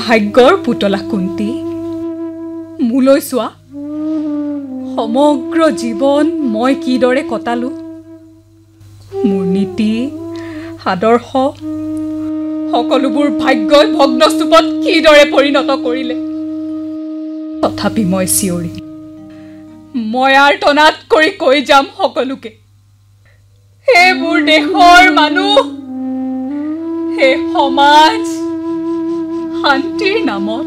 ভাগ্যৰ পুতলা কুন্তি। মোলৈ চোৱা, সমগ্ৰ জীৱন মই কিদৰে কটালো। মোৰ নীতি আদৰ্শ সকলোবোৰ ভাগ্যই ভগ্নস্তূপত কিদৰে পৰিণত কৰিলে। তথাপি মই চিঞৰি, মই আৰ্তনাদ কৰি কৈ যাম সকলোকে, হে মোৰ দেশৰ মানুহ, হে সমাজ, শান্তিৰ নামত,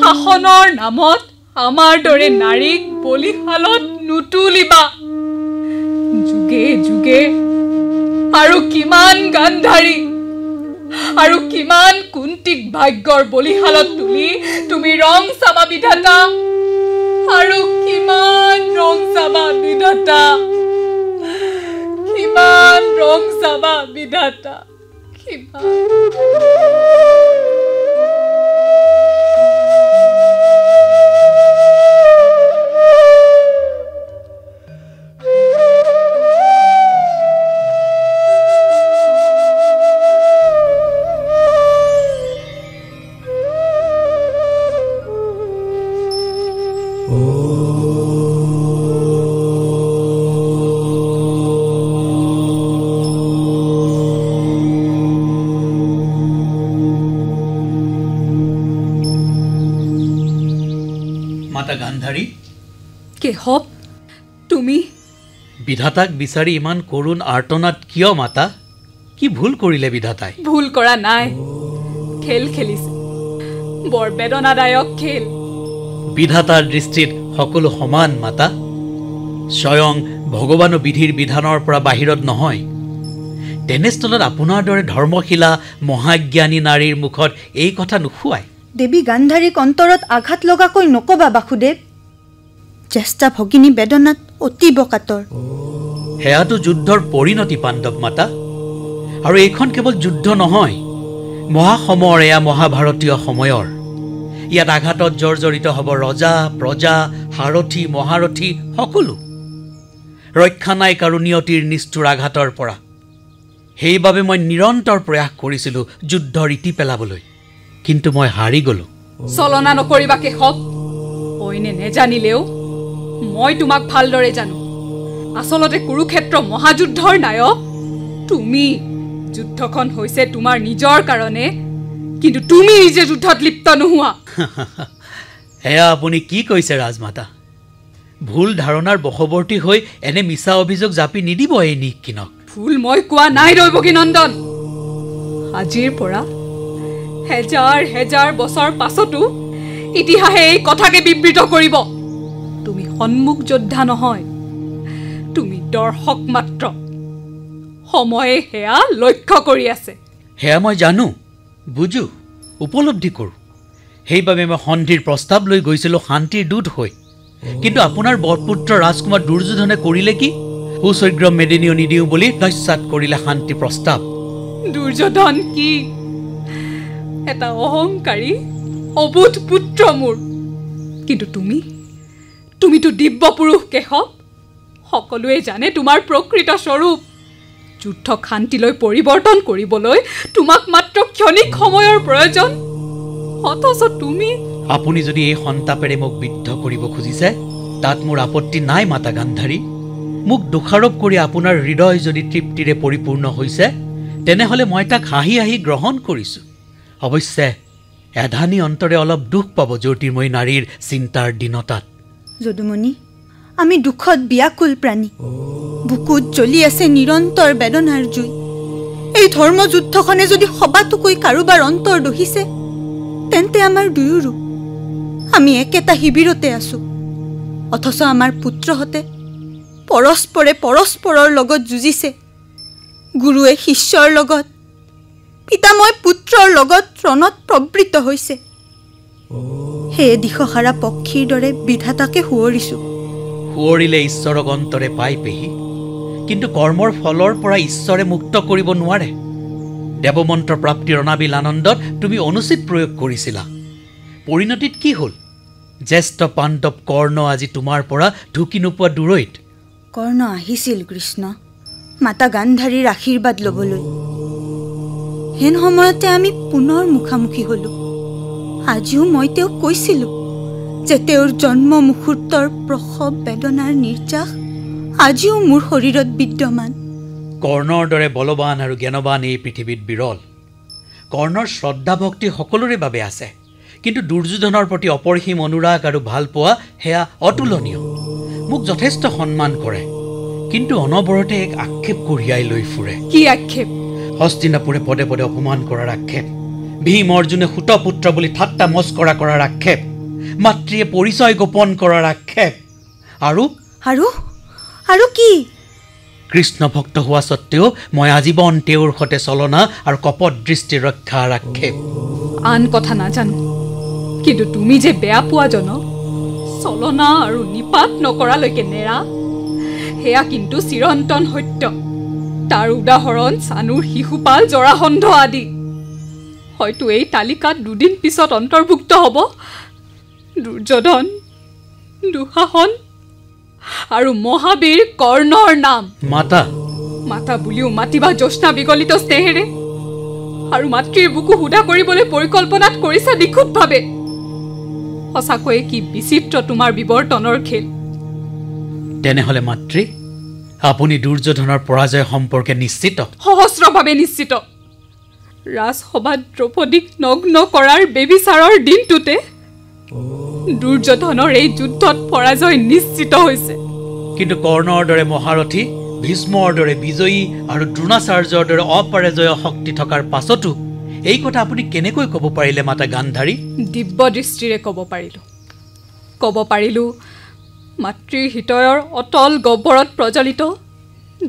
শাসনৰ নামত আমাৰ দৰে নাৰীক বলিশালত নুতুলিবা। যুগে যুগে আৰু কিমান গান্ধাৰী আৰু কিমান কুন্তিক ভাগ্যৰ বলিশালত তুলি তুমি ৰং চাবা বিধাতা, আৰু কিমান ৰং চাবা বিধাতা, কিমান ৰং চাবা বিধাতা, কিমান। মাতা গান্ধাৰী, কেশৱ, তুমি বিধাতাক বিচাৰি ইমান কৰুণ আৰ্তনাদ কিয় মাতা? কি ভুল কৰিলে বিধাতাই? ভুল কৰা নাই, খেল খেলিছে, বৰ বেদনাদায়ক খেল। বিধাতাৰ দৃষ্টিত সকলো সমান মাতা। স্বয়ং ভগৱানো বিধিৰ বিধানৰ পৰা বাহিৰত নহয়। তেনেস্থলত আপোনাৰ দৰে ধৰ্মশীলা মহাজ্ঞানী নাৰীৰ মুখত এই কথা নুশুৱাই। দেৱী গান্ধাৰীক অন্তৰত আঘাত লগাকৈ নকবা বাসুদেৱ। জ্যেষ্ঠা ভগিনী বেদনাত অতীব কাতৰ। সেয়াটো যুদ্ধৰ পৰিণতি পাণ্ডৱ মাতা। আৰু এইখন কেৱল যুদ্ধ নহয়, মহাসমৰ, এয়া মহাভাৰতীয় সময়ৰ। ইয়াত আঘাতত জৰ্জৰিত হ'ব ৰজা, প্ৰজা, সাৰথী, মহাৰথী সকলো। ৰক্ষা নাই কাৰো নিয়তিৰ নিষ্ঠুৰ আঘাতৰ পৰা। সেইবাবে মই নিৰন্তৰ প্ৰয়াস কৰিছিলোঁ যুদ্ধৰ ইতি পেলাবলৈ, কিন্তু মই হাৰি গ'লো। চলনা নকৰিবা কেশৱ। অইনে নেজানিলেও মই তোমাক ভালদৰে জানো। আচলতে কুৰুক্ষেত্ৰ মহাযুদ্ধৰ নায়ক তুমি। যুদ্ধখন হৈছে তোমাৰ নিজৰ কাৰণে, কিন্তু তুমি নিজে যুদ্ধত লিপ্ত নোহোৱা। এয়া আপুনি কি কৈছে ৰাজমাতা? ভুল ধাৰণাৰ বশৱৰ্তী হৈ এনে মিছা অভিযোগ জাপি নিদিব এই নিকিনক। ভুল মই কোৱা নাই দৈৱকী নন্দন। আজিৰ পৰা হেজাৰ হেজাৰ বছৰ পাছতো ইতিহাসে এই কথাকে বিবৃত কৰিব, তুমি সন্মুখ যোদ্ধা নহয়, তুমি দৰ্শক মাত্ৰ। সময়ে সেয়া লক্ষ্য কৰি আছে। সেয়া মই জানো, বুজো, উপলব্ধি কৰোঁ। সেইবাবে মই সন্ধিৰ প্ৰস্তাৱ লৈ গৈছিলোঁ শান্তিৰ দূত হৈ। কিন্তু আপোনাৰ বৰপুত্ৰ ৰাজকুমাৰ দুৰ্যোধনে কৰিলে কি? সুচৈগ্ৰ মেদিনীয় নিদিওঁ বুলি নস্যাৎ কৰিলে শান্তি প্ৰস্তাৱ। দুৰ্যোধন কি? এটা অহংকাৰী অবুধ পুত্ৰ মোৰ। কিন্তু তুমিতো দিব্য পুৰুষ কেশৱ। সকলোৱে জানে তোমাৰ প্ৰকৃত স্বৰূপ। যুদ্ধ শান্তিলৈ পৰিৱৰ্তন কৰিবলৈ তোমাক মাত্ৰ ক্ষণিক সময়ৰ প্ৰয়োজন। অথচ তুমি আপুনি যদি এই সন্তাপেৰে মোক বিদ্ধ কৰিব খুজিছে তাত মোৰ আপত্তি নাই মাতা গান্ধাৰী। মোক দোষাৰোপ কৰি আপোনাৰ হৃদয় যদি তৃপ্তিৰে পৰিপূৰ্ণ হৈছে তেনেহ'লে মই তাক হাঁহি হাঁহি গ্ৰহণ কৰিছোঁ। অৱশ্যে এধানি অন্তৰে অলপ দুখ পাব জ্যোতিৰ্ময়ী নাৰীৰ চিন্তাৰ দিনতাত। যদুমণি, আমি দুখত ব্যাকুল প্ৰাণী। বুকুত জ্বলি আছে নিৰন্তৰ বেদনাৰ জুই। এই ধৰ্মযুদ্ধখনে যদি সবাতোকৈ কাৰোবাৰ অন্তৰ দহিছে তেন্তে আমাৰ দুয়োৰো। আমি একেটা শিবিৰতে আছোঁ, অথচ আমাৰ পুত্ৰহঁতে পৰস্পৰে পৰস্পৰৰ লগত যুঁজিছে। গুৰুৱে শিষ্যৰ লগত, পিতাময় পুত্ৰৰ লগত ৰণত প্ৰবৃত্ত হৈছে। সেয়ে দিশহাৰা পক্ষীৰ দৰে বিধাতাকে সুঁৱৰিছোঁ। সুঁৱৰিলে ঈশ্বৰক অন্তৰে পাই পেহি, কিন্তু কৰ্মৰ ফলৰ পৰা ঈশ্বৰে মুক্ত কৰিব নোৱাৰে। দেৱমন্ত্ৰ প্ৰাপ্তিৰ অনাবিল আনন্দত তুমি অনুচিত প্ৰয়োগ কৰিছিলা। পৰিণতিত কি হ'ল? জ্যেষ্ঠ পাণ্ডৱ কৰ্ণ আজি তোমাৰ পৰা ঢুকি নোপোৱা দূৰৈত। কৰ্ণ আহিছিল কৃষ্ণ মাতা গান্ধাৰীৰ আশীৰ্বাদ ল'বলৈ। হেন সময়তে আমি পুনৰ মুখামুখি হ'লোঁ। আজিও মই তেওঁক কৈছিলোঁ যে তেওঁৰ জন্ম মুহূৰ্তৰ প্ৰসৱ বেদনাৰ নিৰ্যাস আজিও মোৰ শৰীৰত বিদ্যমান। কৰ্ণৰ দৰে বলৱান আৰু জ্ঞানৱান এই পৃথিৱীত বিৰল। কৰ্ণৰ শ্ৰদ্ধা ভক্তি সকলোৰে বাবে আছে, কিন্তু দুৰ্যোধনৰ প্ৰতি অপৰিসীম অনুৰাগ আৰু ভালপোৱা সেয়া অতুলনীয়। মোক যথেষ্ট সন্মান কৰে, কিন্তু অনবৰতে এক আক্ষেপ কঢ়িয়াই লৈ ফুৰে। কি আক্ষেপ? হস্তিনাপুৰে পদে পদে অপমান কৰাৰ আক্ষেপ, ভীম অৰ্জুনে সুতপুত্ৰ বুলি ঠাট্টা মস্কৰা কৰাৰ আক্ষেপ, মাতৃয়ে পৰিচয় গোপন কৰাৰ আক্ষেপ, আৰু আৰু কি? কৃষ্ণ ভক্ত হোৱা স্বত্তেও মই আজীৱন তেওঁৰ সৈতে চলনা আৰু কপট দৃষ্টি ৰক্ষাৰ আক্ষেপ। আন কথা নাজানো, কিন্তু তুমি যে বেয়া পোৱা জনক চলনা আৰু নিপাত নকৰালৈকে নেৰা, সেয়া কিন্তু চিৰন্তন সত্য। তাৰ উদাহৰণ চানুৰ শিশুপাল জৰাসন্ধ আদি। হয়তো এই তালিকাত দুদিন পিছত অন্তৰ্ভুক্ত হ'ব দুৰ্যোধন, দুঃশাসন আৰু মহাবীৰ কৰ্ণৰ নাম। মাতা বুলিও মাতিবা জ্যোৎস্না বিগলিত স্নেহেৰে, আৰু মাতৃৰ বুকু সুধা কৰিবলৈ পৰিকল্পনাত কৰিছা নিখুঁতভাৱে। সঁচাকৈয়ে কি বিচিত্ৰ তোমাৰ বিৱৰ্তনৰ খেল। তেনেহ'লে মাতৃ, আপুনি দুৰ্যোধনৰ পৰাজয় সম্পৰ্কে নিশ্চিত? সহস্ৰভাৱে নিশ্চিত। ৰাজসভাত দ্ৰৌপদীক নগ্ন কৰাৰ বেবিচাৰৰ দিনটোতে দুৰ্যোধনৰ এই যুদ্ধত পৰাজয় নিশ্চিত হৈছে। কিন্তু কৰ্ণৰ দৰে মহাৰথী, ভীষ্মৰ দৰে বিজয়ী আৰু দ্ৰোণাচাৰ্যৰ দৰে অপৰাজয় শক্তি থকাৰ পাছতো এই কথা আপুনি কেনেকৈ ক'ব পাৰিলে মাতা গান্ধাৰী? দিব্য দৃষ্টিৰে ক'ব পাৰিলোঁ মাতৃৰ হৃদয়ৰ অটল গহ্বৰত প্ৰজ্বলিত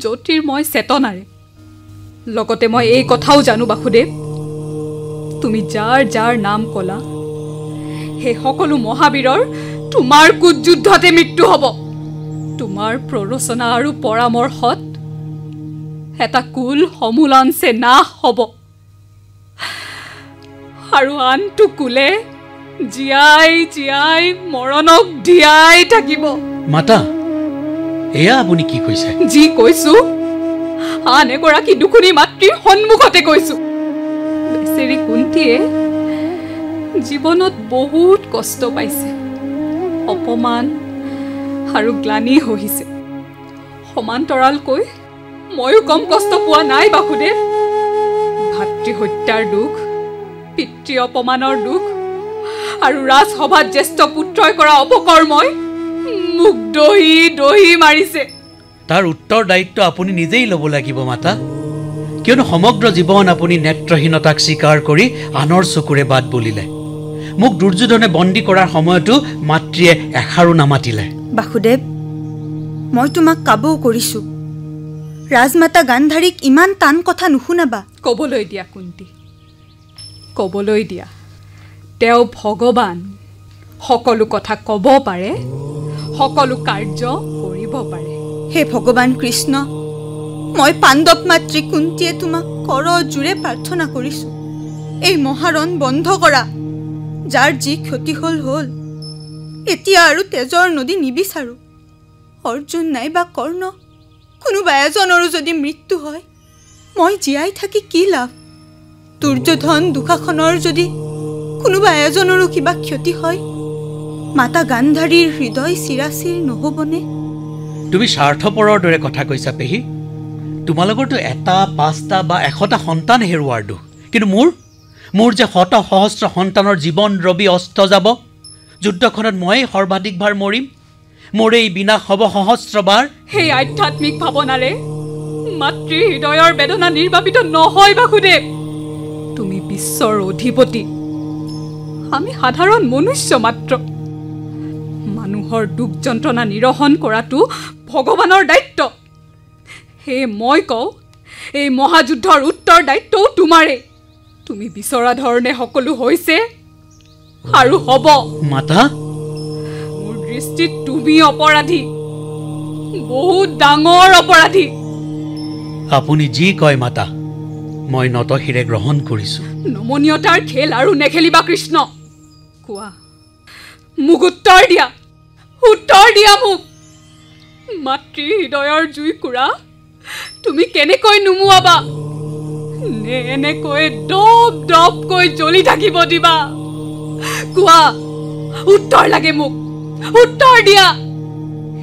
জ্যোতিৰ্ময় চেতনাৰে। লগতে মই এই কথাও জানো বাসুদেৱ, তুমি যাৰ যাৰ নাম ক'লা সেই সকলো মহাবীৰৰ তোমাৰ কুযুদ্ধতে মৃত্যু হ'ব। তোমাৰ প্ৰৰোচনা আৰু পৰামৰ্শত এটা কুল সমূলাংশে নাশ হ'ব, আৰু আনটো কুলে জীয়াই জীয়াই মৰণক দিয়াই থাকিব। মাতা, এয়া আপুনি কি কৈছে? যি কৈছো আন এগৰাকী দুখুনী মাতৃৰ সন্মুখতে কৈছো। বেচেৰী কুন্তীয়ে জীৱনত বহুত কষ্ট পাইছে, অপমান আৰু গ্লানি সহিছে। সমান্তৰালকৈ ময়ো কম কষ্ট পোৱা নাই বাসুদেৱ। ভাতৃ হত্যাৰ দুখ, পিতৃ অপমানৰ দুখ আৰু ৰাজসভাত জ্যেষ্ঠ পুত্ৰই কৰা অপকৰ্মই মোক দহি দহি মাৰিছে। তাৰ উত্তৰ দায়িত্ব আপুনি নিজেই ল'ব লাগিব মাতা, কিয়নো সমগ্ৰ জীৱন আপুনি নেত্ৰহীনতাক স্বীকাৰ কৰি আনৰ চকুৰে বাট বুলিলে। মোক দুৰ্যোধনে বন্দী কৰাৰ সময়তো মাতৃয়ে এষাৰো নামাতিলে। বাসুদেৱ, মই তোমাক কাবৌ কৰিছো, ৰাজমাতা গান্ধাৰীক ইমান টান কথা নুশুনাবা। ক'বলৈ দিয়া কুন্তি, ক'বলৈ দিয়া। তেওঁ ভগৱান, সকলো কথা ক'ব পাৰে, সকলো কাৰ্য কৰিব পাৰে। হে ভগৱান কৃষ্ণ, মই পাণ্ডৱ মাতৃ কুন্তীয়ে তোমাক কৰজোৰে প্ৰাৰ্থনা কৰিছো, এই মহাৰণ বন্ধ কৰা। যাৰ যি ক্ষতি হ'ল হ'ল, এতিয়া আৰু তেজৰ নদী নিবিচাৰো। অৰ্জুন নাইবা কৰ্ণ, কোনোবা এজনৰো যদি মৃত্যু হয়, মই জীয়াই থাকি কি লাভ? দুৰ্যোধন দুঃশাসনৰ যদি কোনোবা এজনৰো কিবা ক্ষতি হয়, মাতা গান্ধাৰীৰ হৃদয় চিৰাচিৰ নহ'বনে? তুমি স্বাৰ্থপৰৰ দৰে কথা কৈছা পেহী। তোমালোকৰতো 1, 5 বা 100টা সন্তান হেৰুৱাৰ দুখ, কিন্তু মোৰ যে শত সহস্ৰ সন্তানৰ জীৱন ৰবি অস্ত যাব। যুদ্ধখনত ময়েই সৰ্বাধিকবাৰ মৰিম, মোৰেই বিনাশ হ'ব সহস্ৰবাৰ। সেই আধ্যাত্মিক ভাৱনাৰে মাতৃৰ হৃদয়ৰ বেদনা নিৰ্বাপিত নহয় বাসুদেৱ। তুমি বিশ্বৰ অধিপতি, আমি সাধাৰণ মনুষ্য মাত্ৰ। মানুহৰ দুখ যন্ত্ৰণা নিৰসন কৰাটো ভগৱানৰ দায়িত্ব। সেয়ে মই কওঁ, এই মহাযুদ্ধৰ উত্তৰ দায়িত্বও তোমাৰে। তুমি বিচৰা ধৰণে সকলো হৈছে আৰু হ'ব। মাতা, মোৰ দৃষ্টিত তুমি অপৰাধী, বহুত ডাঙৰ অপৰাধী। আপুনি যি কয় মাতা, মই নতশিৰে গ্ৰহণ কৰিছো। নমনীয়তাৰ খেল আৰু নেখেলিবা কৃষ্ণ। কোৱা, মোক উত্তৰ দিয়া, উত্তৰ দিয়া মোক। মাতৃ হৃদয়ৰ জুইকুৰা তুমি কেনেকৈ নুমুৱাবা? নে এনেকৈ দপ দপকৈ জ্বলি থাকিব দিবা? কোৱা, উত্তৰ লাগে মোক, উত্তৰ দিয়া।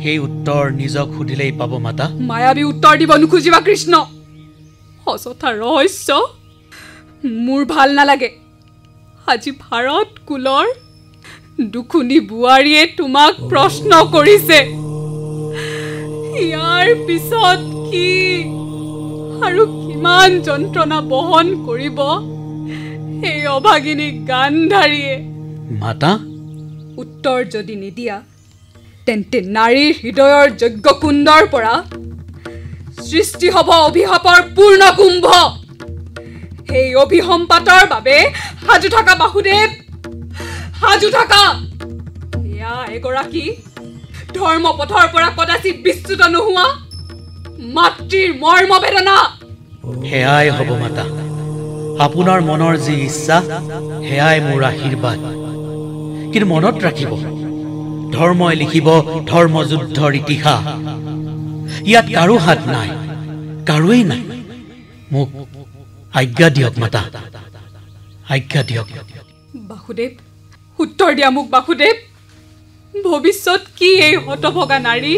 সেই উত্তৰ নিজক সুধিলেই পাব মাতা। মায়াবী উত্তৰ দিব নোখোজিবা কৃষ্ণ। অযথা ৰহস্য মোৰ ভাল নালাগে। আজি ভাৰত কুলৰ দুখুনী বোৱাৰীয়ে তোমাক প্ৰশ্ন কৰিছে, ইয়াৰ পিছত কি আৰু কিমান যন্ত্ৰণা বহন কৰিব এই অভাগিনী গান্ধাৰীয়ে? মাতা, উত্তৰ যদি নিদিয়া, তেন্তে নাৰীৰ হৃদয়ৰ যজ্ঞকুণ্ডৰ পৰা সৃষ্টি হ'ব অভিশাপৰ পূৰ্ণ কুম্ভ। সেই অভিসম্পাতৰ বাবে সাজু থাকা বাসুদেৱ, সাজু থাকা। এয়া এগৰাকী ধৰ্মপথৰ পৰা কদাচিৎ বিচ্যুত নোহোৱা মাতৃৰ মৰ্মবেদনা। সেয়াই হ'ব মাতা। আপোনাৰ মনৰ যি ইচ্ছা, সেয়াই মোৰ আশীৰ্বাদ। কিন্তু মনত ৰাখিব, ধৰ্মই লিখিব ধৰ্মযুদ্ধৰ ইতিহাস। ইয়াত কাৰো হাত নাই, কাৰোৱেই নাই। মোক আজ্ঞা দিয়ক মাতা, আজ্ঞা দিয়ক। বাসুদেৱ, উত্তৰ দিয়া মোক বাসুদেৱ। ভৱিষ্যত কি এই হতভগা নাৰী?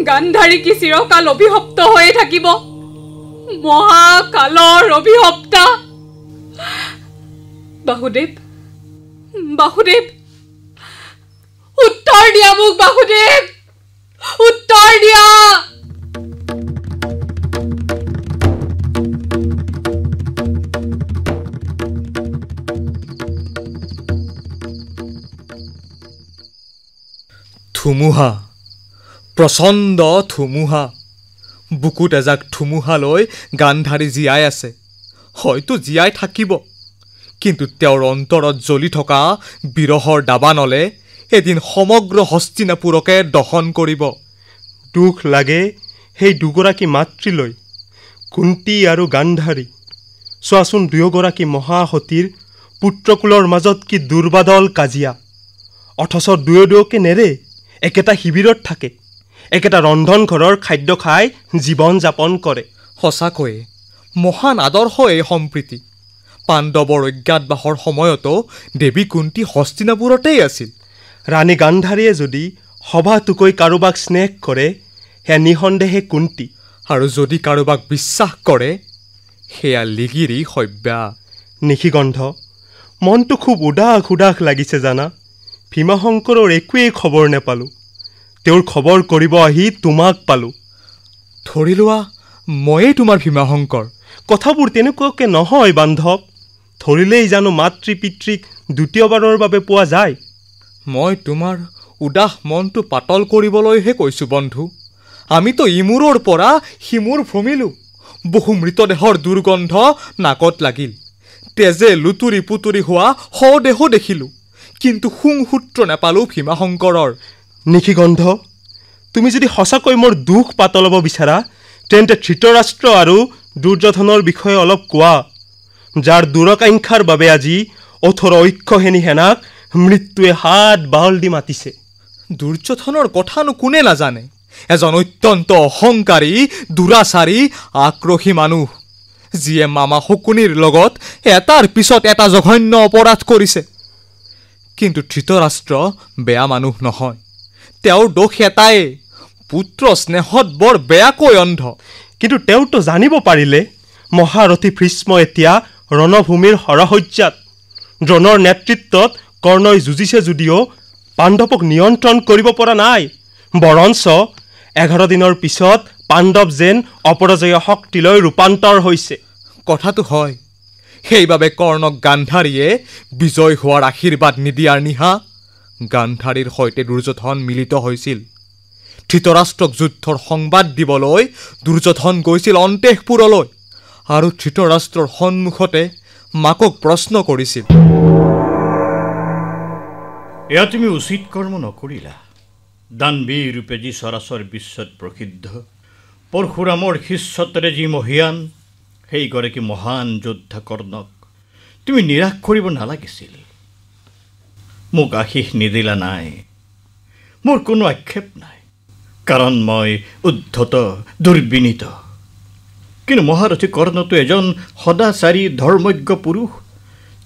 গান্ধাৰী কি চিৰকাল অভিশপ্ত হৈয়ে থাকিব? মহাকালৰ অভিশপ্তা। বাসুদেৱ, বাসুদেৱ, উত্তৰ দিয়া মোক বাসুদেৱ, উত্তৰ দিয়া। ধুমুহা, প্ৰচণ্ড ধুমুহা। বুকুত এজাক ধুমুহা লৈ গান্ধাৰী জীয়াই আছে, হয়তো জীয়াই থাকিব। কিন্তু তেওঁৰ অন্তৰত জ্বলি থকা বিৰহৰ দাবানলে এদিন সমগ্ৰ হস্তিনাপুৰকে দহন কৰিব। দুখ লাগে সেই দুগৰাকী মাতৃলৈ, কুন্তি আৰু গান্ধাৰী। চোৱাচোন, দুয়োগৰাকী মহাসতীৰ পুত্ৰকুলৰ মাজত কি দুৰ্বাদল কাজিয়া। অথচ দুয়োকে নেৰে, একেটা শিবিৰত থাকে, একেটা ৰন্ধন ঘৰৰ খাদ্য খাই জীৱন যাপন কৰে। সঁচাকৈয়ে মহান আদৰ্শ এই সম্প্ৰীতি। পাণ্ডৱৰ অজ্ঞাতবাসৰ সময়তো দেৱী কুন্তি হস্তিনাপুৰতেই আছিল। ৰাণী গান্ধাৰীয়ে যদি সভাটোকৈ কাৰোবাক স্নেহ কৰে, সেয়া নিঃসন্দেহে কুন্তি। আৰু যদি কাৰোবাক বিশ্বাস কৰে, সেয়া লিগিৰী সব্যা। নিশিগন্ধ, মনটো খুব উদাস উদাস লাগিছে জানা। ভীমাশংকৰৰ একোৱেই খবৰ নেপালোঁ। তেওঁৰ খবৰ কৰিব আহি তোমাক পালোঁ। ধৰি লোৱা ময়েই তোমাৰ ভীমাশংকৰ। কথাবোৰ তেনেকুৱাকৈ নহয় বান্ধৱ। ধৰিলেই জানো মাতৃ পিতৃক দ্বিতীয়বাৰৰ বাবে পোৱা যায়? মই তোমাৰ উদাস মনটো পাতল কৰিবলৈহে কৈছোঁ বন্ধু। আমিতো ইমূৰৰ পৰা সিমূৰ ভ্ৰমিলোঁ। বহু মৃতদেহৰ দুৰ্গন্ধ নাকত লাগিল। তেজে লুতুৰি পুতুৰি হোৱা শদেহো দেখিলোঁ, কিন্তু শুংসূত্ৰ নাপালোঁ ভীমাশংকৰৰ। নিশিগন্ধ, তুমি যদি সঁচাকৈ মোৰ দুখ পাতলাব বিচাৰা তেন্তে ধৃতৰাষ্ট্ৰ আৰু দুৰ্যোধনৰ বিষয়ে অলপ কোৱা, যাৰ দূৰকাংক্ষাৰ বাবে আজি 18 ঐক্যসেনী সেনাক মৃত্যুৱে হাত বাহল দি মাতিছে। দুৰ্যোধনৰ কথানো কোনে নাজানে? এজন অত্যন্ত অহংকাৰী, দুৰাচাৰী, আক্ৰোশী মানুহ, যিয়ে মামা শকুনিৰ লগত এটাৰ পিছত এটা জঘন্য অপৰাধ কৰিছে। কিন্তু ধৃতৰাষ্ট্ৰ বেয়া মানুহ নহয়। তেওঁৰ দোষ এটাই, পুত্ৰ স্নেহত বৰ বেয়াকৈ অন্ধ। কিন্তু তেওঁতো জানিব পাৰিলে মহাৰথী ভীষ্ম এতিয়া ৰণভূমিৰ হৰসজ্জাত। দ্ৰোণৰ নেতৃত্বত কৰ্ণই যুঁজিছে যদিও পাণ্ডৱক নিয়ন্ত্ৰণ কৰিব পৰা নাই। বৰঞ্চ 11 দিনৰ পিছত পাণ্ডৱ যেন অপৰাজয় শক্তিলৈ ৰূপান্তৰ হৈছে। কথাটো হয়। সেইবাবে কৰ্ণক গান্ধাৰীয়ে বিজয় হোৱাৰ আশীৰ্বাদ নিদিয়াৰ নিশা গান্ধাৰীৰ সৈতে দুৰ্যোধন মিলিত হৈছিল। ধৃতৰাষ্ট্ৰক যুদ্ধৰ সংবাদ দিবলৈ দুৰ্যোধন গৈছিল অন্তেশপুৰলৈ আৰু ধৃতৰাষ্ট্ৰৰ সন্মুখতে মাকক প্ৰশ্ন কৰিছিল। এয়া তুমি উচিত কৰ্ম নকৰিলা। দানবীৰ ৰূপে যি চৰাচৰ বিশ্বত প্ৰসিদ্ধ, পৰশুৰামৰ শিষ্যত্বৰে যি মহিয়ান, সেইগৰাকী মহান যোদ্ধা কৰ্ণক তুমি নিৰাশ কৰিব নালাগিছিল। মোক আশীষ নিদিলা নাই, মোৰ কোনো আক্ষেপ নাই, কাৰণ মই উদ্ধত দুৰ্বিনীত। কিন্তু মহাৰথী কৰ্ণটো এজন সদাচাৰী ধৰ্মজ্ঞ পুৰুষ।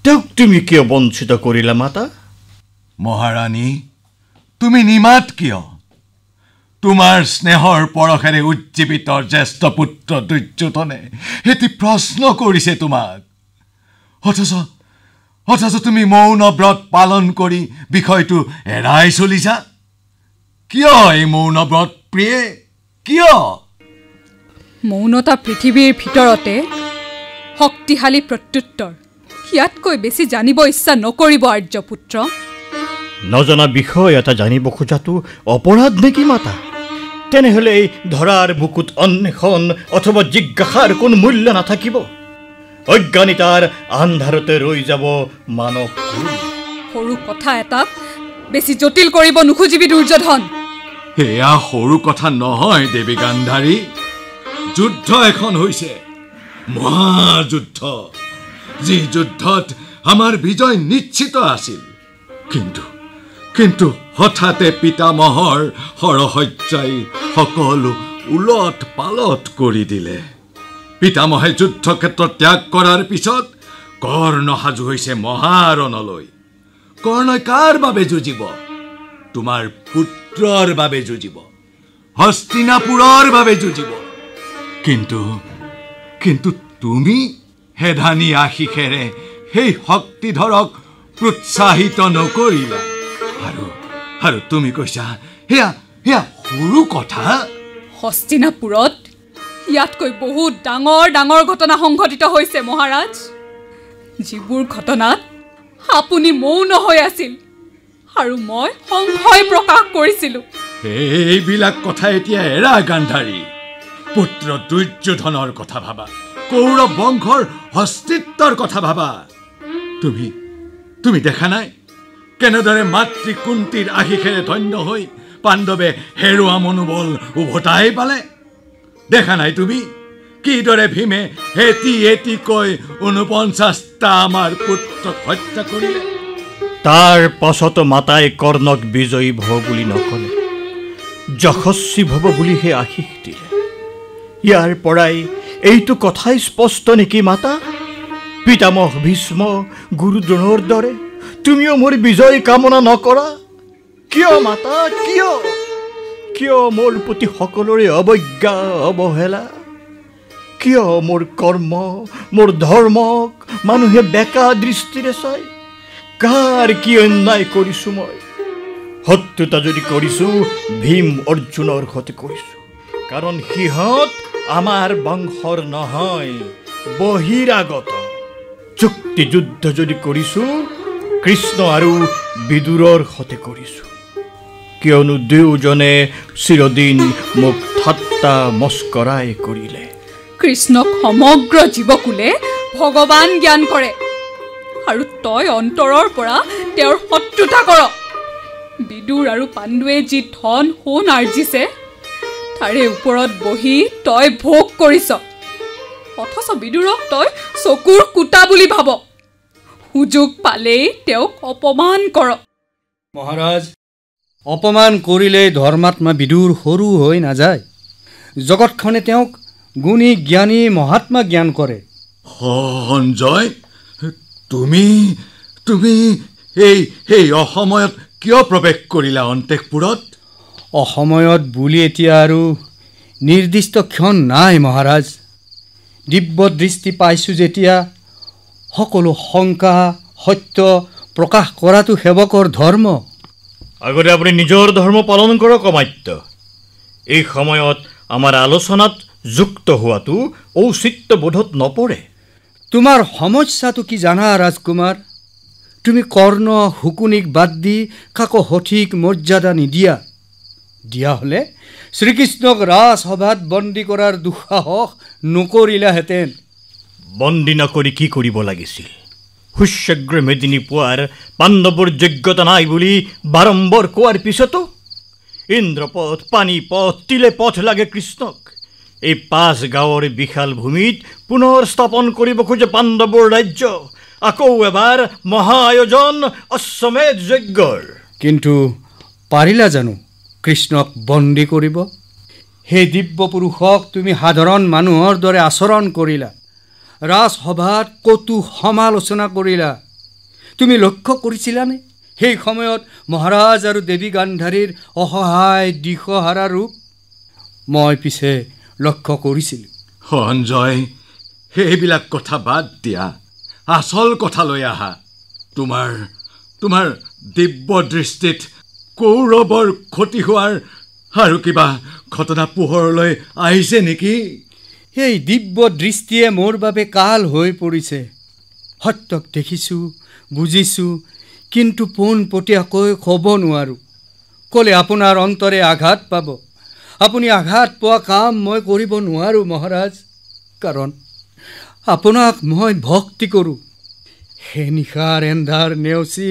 তেওঁক তুমি কিয় বঞ্চিত কৰিলা মাতা? মহাৰাণী, তুমি নিমাত কিয়? তোমাৰ স্নেহৰ পৰশেৰে উজ্জীৱিত জ্যেষ্ঠ পুত্ৰ দুৰ্যোধনে এটি প্ৰশ্ন কৰিছে তোমাক। অথচ তুমি মৌন ব্ৰত পালন কৰি বিষয়টো এৰাই চলিছা। কিয় এই মৌন ব্ৰত প্ৰিয়ে? কিয়? মৌনতা পৃথিৱীৰ ভিতৰতে শক্তিশালী প্ৰত্যুত্তৰ। ইয়াতকৈ বেছি জানিব ইচ্ছা নকৰিব আৰ্যপুত্ৰ। নজনা বিষয় এটা জানিব খোজাটো অপৰাধ নেকি মাতা? তেনেহ'লে এই ধৰাৰ বুকুত অন্বেষণ অথবা জিজ্ঞাসাৰ কোনো মূল্য নাথাকিব। অজ্ঞানিতাৰ আন্ধাৰতে ৰৈ যাব মানৱ কুল। সৰু কথা এটাক বেছি জটিল কৰিব নোখোজিবি দুৰ্যোধন। এয়া সৰু কথা নহয় দেৱী গান্ধাৰী। যুদ্ধ এখন হৈছে, মহাযুদ্ধ, যি যুদ্ধত আমাৰ বিজয় নিশ্চিত আছিল। কিন্তু হঠাতে পিতামহৰ হৰসজ্জাই সকলো উলট পালট কৰি দিলে। পিতামহে যুদ্ধক্ষেত্ৰ ত্যাগ কৰাৰ পিছত কৰ্ণ সাজু হৈছে মহাৰণলৈ। কৰ্ণই কাৰ বাবে যুঁজিব? তোমাৰ পুত্ৰৰ বাবে যুঁজিব, হস্তিনাপুৰৰ বাবে যুঁজিব। কিন্তু তুমি হেধানী আশীষেৰে সেই শক্তিধৰক প্ৰোৎসাহিত নকৰিলা। আৰু তুমি কৈছা সেয়া সৰু কথা। হস্তিনাপুৰত ইয়াতকৈ বহুত ডাঙৰ ডাঙৰ ঘটনা সংঘটিত হৈছে মহাৰাজ, যিবোৰ ঘটনাত আপুনি মৌন হৈ আছিল আৰু মই সংশয় প্ৰকাশ কৰিছিলোঁ। এইবিলাক কথা এতিয়া এৰা গান্ধাৰী। পুত্ৰ দুৰ্যোধনৰ কথা ভাবা, কৌৰৱ বংশৰ অস্তিত্বৰ কথা ভাবা। তুমি দেখা নাই কেনেদৰে মাতৃ কুন্তীৰ আশীষেৰে ধন্য হৈ পাণ্ডৱে হেৰুৱা মনোবল উভতাই পালে? দেখা নাই তুমি কিদৰে ভীমে এটিকৈ 49টা আমাৰ পুত্ৰক হত্যা কৰিলে? তাৰ পাছতো মাতাই কৰ্ণক বিজয়ী ভৱ বুলি নকলে, যশস্বী ভৱ বুলিহে আশীষ দিলে। ইয়াৰ পৰাই এইটো কথাই স্পষ্ট নেকি মাতা? পিতামহ ভীষ্ম, গুৰু দ্ৰোণৰ দৰে তুমিও মোৰ বিজয় কামনা নকৰা? কিয় মাতা? কিয় মোৰ প্ৰতি সকলোৰে অৱজ্ঞা অৱহেলা? কিয় মোৰ কৰ্ম, মোৰ ধৰ্মক মানুহে বেকা দৃষ্টিৰে চাই? কাৰ কি অন্যায় কৰিছোঁ মই? শত্ৰুতা যদি কৰিছোঁ ভীম অৰ্জুনৰ সৈতে কৰিছোঁ, কাৰণ সিহঁত আমাৰ বংশৰ নহয়, বহিৰাগত। চুক্তি যুদ্ধ যদি কৰিছোঁ কৃষ্ণ আৰু বিদুৰৰ সৈতে কৰিছোঁ, কিয়নো দুয়োজনে চিৰদিন মোক ঠাট্টা মস্কৰাই কৰিলে। কৃষ্ণক সমগ্ৰ জীৱকুলে ভগৱান জ্ঞান কৰে, আৰু তই অন্তৰৰ পৰা তেওঁৰ শত্ৰুতা কৰ। বিদুৰ আৰু পাণ্ডুৱে যি ধন সোণ আৰ্জিছে তাৰে ওপৰত বহি তই ভোগ কৰিছ, অথচ বিদুৰক তই চকুৰ কুটা বুলি ভাব। সুযোগ পালেই তেওঁক অপমান কৰ। মহাৰাজ, অপমান কৰিলেই ধৰ্মাত্মা বিদুৰ সৰু হৈ নাযায়। জগতখনে তেওঁক গুণী জ্ঞানী মহাত্মা জ্ঞান কৰে। সঞ্জয়, তুমি তুমি এই অসময়ত কিয় প্ৰৱেশ কৰিলা অন্তেশপুৰত? অসময়ত বুলি এতিয়া আৰু নিৰ্দিষ্ট ক্ষণ নাই মহাৰাজ। দিব্য দৃষ্টি পাইছোঁ যেতিয়া সকলো শংকা সত্য প্ৰকাশ কৰাটো সেৱকৰ ধৰ্ম। আগতে আপুনি নিজৰ ধৰ্ম পালন কৰক অমাত্য। এই সময়ত আমাৰ আলোচনাত যুক্ত হোৱাটো ঔচিত্যবোধত নপৰে। তোমাৰ সমস্যাটো কি জানা ৰাজকুমাৰ? তুমি কৰ্ণ শুকুনিক বাদ দি কাকো সঠিক মৰ্যাদা নিদিয়া। দিয়া হ'লে শ্ৰীকৃষ্ণক ৰাজসভাত বন্দী কৰাৰ দুঃসাহস নকৰিলাহেঁতেন। বন্দী নকৰি কি কৰিব লাগিছিল? শস্যাগ্ৰ মেদিনী পোৱাৰ পাণ্ডৱৰ যোগ্যতা নাই বুলি বাৰম্বাৰ কোৱাৰ পিছতো ইন্দ্ৰপথ, পানীপথ, তিলেপথ লাগে কৃষ্ণক। এই 5 গাঁৱৰ বিশাল ভূমিত পুনৰ স্থাপন কৰিব খোজে পাণ্ডৱৰ ৰাজ্য। আকৌ এবাৰ মহা আয়োজন অশ্বমেধ যজ্ঞৰ। কিন্তু পাৰিলা জানো কৃষ্ণক বন্দী কৰিব? সেই দিব্য পুৰুষক তুমি সাধাৰণ মানুহৰ দৰে আচৰণ কৰিলা, ৰাজসভাত কটু সমালোচনা কৰিলা। তুমি লক্ষ্য কৰিছিলানে সেই সময়ত মহাৰাজ আৰু দেৱী গান্ধাৰীৰ অসহায় দিশহাৰা ৰূপ? মই পিছে লক্ষ্য কৰিছিলোঁ। সঞ্জয়, সেইবিলাক কথা বাদ দিয়া, আচল কথালৈ আহা। তোমাৰ দিব্য দৃষ্টিত কৌৰৱৰ ক্ষতি হোৱাৰ আৰু কিবা ঘটনা পোহৰলৈ আহিছে নেকি? এই দিব্য দৃষ্টিয়ে মোৰ বাবে কাল হৈ পৰিছে। সত্যক দেখিছোঁ, বুজিছোঁ, কিন্তু পোনপটীয়াকৈ ক'ব নোৱাৰোঁ। ক'লে আপোনাৰ অন্তৰে আঘাত পাব। আপুনি আঘাত পোৱা কাম মই কৰিব নোৱাৰোঁ মহাৰাজ, কাৰণ আপোনাক মই ভক্তি কৰোঁ। সেই নিশাৰ এন্ধাৰ নেওচি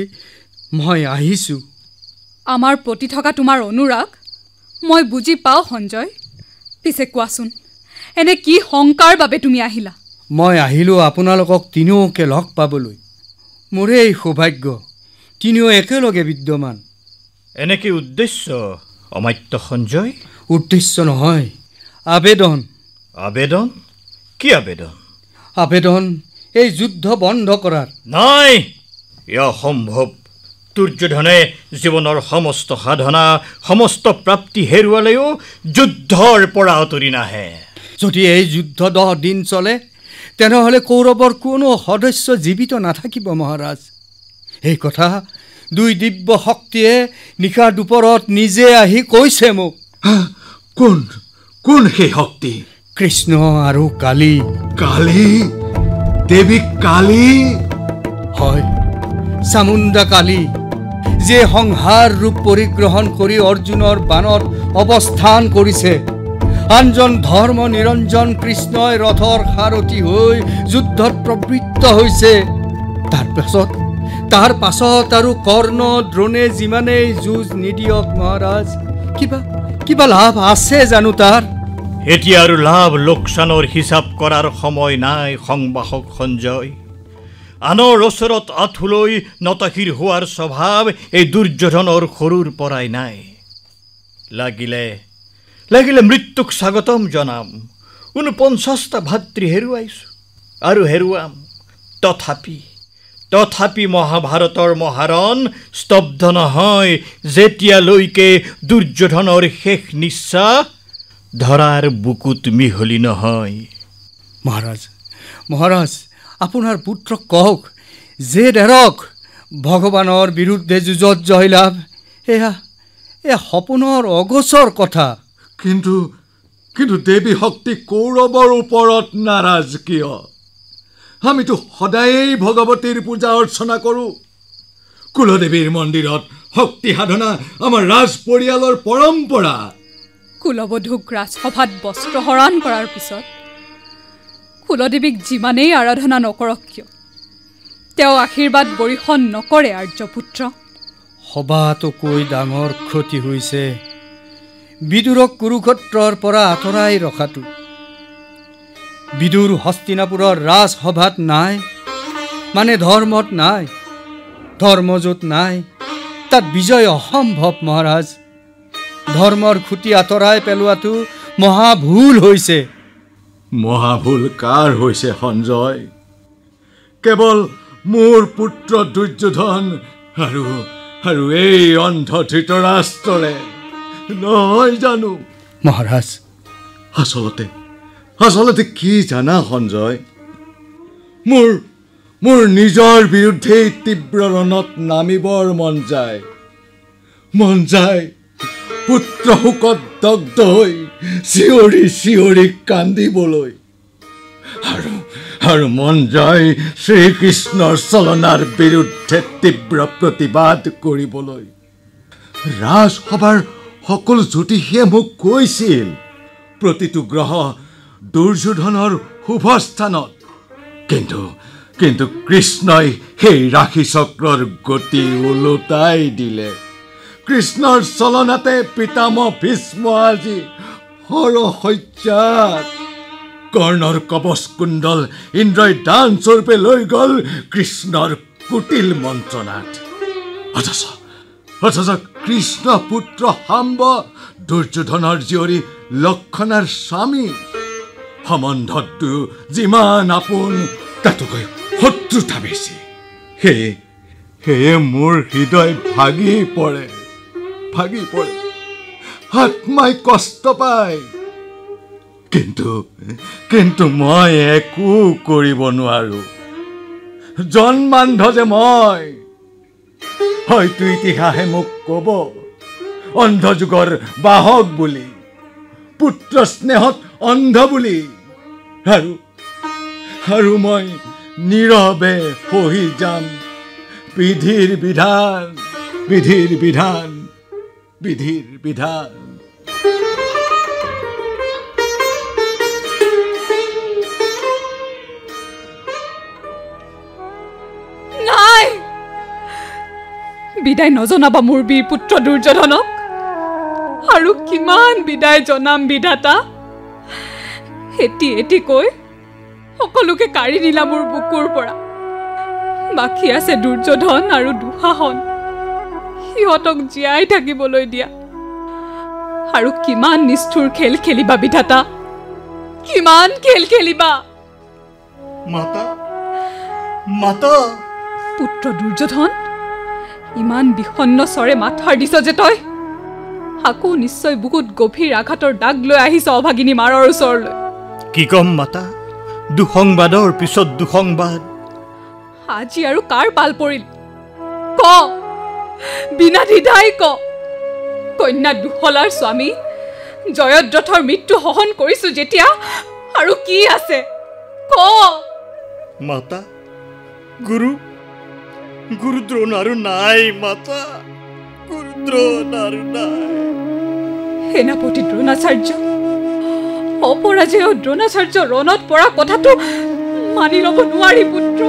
মই আহিছোঁ। আমাৰ প্ৰতি থকা তোমাৰ অনুৰাগ মই বুজি পাওঁ সঞ্জয়। পিছে কোৱাচোন, এনে কি শংকাৰ বাবে তুমি আহিলা? মই আহিলোঁ আপোনালোকক তিনিওকে লগ পাবলৈ। মোৰেই সৌভাগ্য, তিনিও একেলগে বিদ্যমান। এনে কি উদ্দেশ্য অমাত্য সঞ্জয়? উদ্দেশ্য নহয়, আবেদন। আবেদন? কি আবেদন? আবেদন এই যুদ্ধ বন্ধ কৰাৰ। নাই, এয়া অসম্ভৱ। দুৰ্যোধনে জীৱনৰ সমস্ত সাধনা, সমস্ত প্ৰাপ্তি হেৰুৱালেও যুদ্ধৰ পৰা আঁতৰি নাহে। যদি এই যুদ্ধ 10 দিন চলে তেনেহ'লে কৌৰৱৰ কোনো সদস্য জীৱিত নাথাকিব মহাৰাজ। এই কথা 2 দিব্য শক্তিয়ে নিশা দুপৰত নিজে আহি কৈছে মোক। কোন সেই শক্তি? কৃষ্ণ আৰু কালী। কালী? দেৱী কালী? হয়, চামুণ্ডা কালী, যিয়ে সংহাৰ ৰূপ পৰিগ্ৰহণ কৰি অৰ্জুনৰ বানত অৱস্থান কৰিছে। আনজন ধৰ্ম নিৰঞ্জন কৃষ্ণই ৰথৰ সাৰথি হৈ যুদ্ধত প্ৰবৃত্ত হৈছে। তাৰ পাছত আৰু কৰ্ণ দ্ৰোণে যিমানেই যুঁজ নিদিয়ক মহাৰাজ, কিবা লাভ আছে জানো তাৰ? এতিয়া আৰু লাভ লোকচানৰ হিচাপ কৰাৰ সময় নাই সংবাসক সঞ্জয়। আনৰ ওচৰত আঁঠুলৈ নতশিৰ হোৱাৰ স্বভাৱ এই দুৰ্যোধনৰ সৰুৰ পৰাই নাই। লাগিলে মৃত্যুক স্বাগতম জনাম। 49টা ভাতৃ হেৰুৱাইছোঁ আৰু হেৰুৱাম। তথাপি মহাভাৰতৰ মহাৰণ স্তব্ধ নহয় যেতিয়ালৈকে দুৰ্যোধনৰ শেষ নিশ্বাস ধৰাৰ বুকুত মিহলি নহয়। মহাৰাজ, আপোনাৰ পুত্ৰক কওক যে ডেৰক ভগৱানৰ বিৰুদ্ধে যুঁজত জয়লাভ এয়া সপোনৰ অগোচৰ কথা। কিন্তু দেৱী শক্তি কৌৰৱৰ ওপৰত নাৰাজ কিয়? আমিতো সদায়েই ভগৱতীৰ পূজা অৰ্চনা কৰোঁ। কুলদেৱীৰ মন্দিৰত শক্তি সাধনা আমাৰ ৰাজ পৰিয়ালৰ পৰম্পৰা। কুলবধূক ৰাজসভাত বস্ত্ৰহৰণ কৰাৰ পিছত কুলদেৱীক যিমানেই আৰাধনা নকৰক কিয়, তেওঁ আশীৰ্বাদ বৰিষণ নকৰে। আৰ্যপুত্ৰ, সবাতোকৈ ডাঙৰ ক্ষতি হৈছে বিদুৰক কুৰুক্ষেত্ৰৰ পৰা আঁতৰাই ৰখাটো। বিদুৰ হস্তিনাপুৰৰ ৰাজসভাত নাই, মানে ধৰ্মত নাই। ধৰ্ম য'ত নাই তাত বিজয় অসম্ভৱ মহাৰাজ। ধৰ্মৰ খুঁটি আঁতৰাই পেলোৱাটো মহাভুল হৈছে। মহাভুল কাৰ হৈছে সঞ্জয়? কেৱল মোৰ পুত্ৰ দুৰ্যোধন আৰু এই অন্ধ ধৃতৰাষ্ট্ৰৰে নহয় জানো? মহাৰাজ, আচলতে কি জানা সঞ্জয়? মোৰ নিজৰ বিৰুদ্ধেই তীব্ৰ ৰণত নামিবৰ মন যায়। পুত্ৰ শোকত দগ্ধ হৈ চিঞৰি চিঞৰি কান্দিবলৈ, আৰু মন যায় শ্ৰীকৃষ্ণৰ চলনাৰ বিৰুদ্ধে তীব্ৰ প্ৰতিবাদ কৰিবলৈ। ৰাজসভাৰ সকলো জ্যোতিষীয়ে মোক কৈছিল প্ৰতিটো গ্ৰহ দুৰ্যোধনৰ শুভ স্থানত। কিন্তু কৃষ্ণই সেই ৰাশি চক্ৰৰ গতি ওলোটাই দিলে। কৃষ্ণৰ চলনাতে পিতামহ ভীষ্ম আজি হৰশয্যাত। কৰ্ণৰ কবচ কুণ্ডল ইন্দ্ৰই দান স্বৰূপে লৈ গ'ল কৃষ্ণৰ কুটিল মন্ত্ৰণাত। অথচ কৃষ্ণ পুত্ৰ শাম্ব দুৰ্যোধনৰ জীয়ৰী লক্ষণাৰ স্বামী। সম্বন্ধত দুয়ো যিমান আপোন তাতোকৈ শত্ৰুতা বেছি। সেয়ে মোৰ হৃদয় ভাগি পৰে। আত্মাই কষ্ট পায়। কিন্তু মই একো কৰিব নোৱাৰো। জন্মান্ধ যে মই। হয়তো ইতিহাসে মোক কব অন্ধযুগৰ বাহক বুলি, পুত্ৰ স্নেহত অন্ধ বুলি, আৰু মই নীৰৱে সহি যাম বিধিৰ বিধান। নাই, বিদায় নজনাবা মোৰ বীৰ পুত্ৰ দুৰ্যোধনক। আৰু কিমান বিদায় জনাম বিধাতা? এটি কৈ সকলোকে কাঢ়ি নিলা মোৰ বুকুৰ পৰা। বাকী আছে দুৰ্যোধন আৰু দুঃশাসন, সিহঁতক জীয়াই থাকিবলৈ দিয়া। আৰু কিমান নিষ্ঠুৰ খেল খেলিবা বিধাতা? কিমান খেল খেলিবা? মাতা পুত্ৰ দুৰ্যোধন, ইমান বিষণ্ণ স্বৰে মাথাৰ দিছ যে তই। আকৌ নিশ্চয় বহুত গভীৰ আঘাতৰ দাগ লৈ আহিছ অভাগিনী মাৰৰ ওচৰলৈ। কি কম মাতা? দুসংবাদৰ পিছত দুসংবাদ। আজি আৰু কাৰ পাল পৰিল? ক, বিনা দ্বিধাই ক। কন্যা দুশলাৰ স্বামী জয়দ্ৰথৰ মৃত্যু সহন কৰিছো যেতিয়া আৰু কি আছে ক। মাতা, গুৰু দ্ৰোণ আৰু নাই। মাতা, গুৰু দ্ৰোণ আৰু নাই। সেনাপতি দ্ৰোণাচাৰ্য, অপৰাজেয় দ্ৰোণাচাৰ্য ৰণত পৰা কথাটো মানি ল'ব নোৱাৰি পুত্ৰ।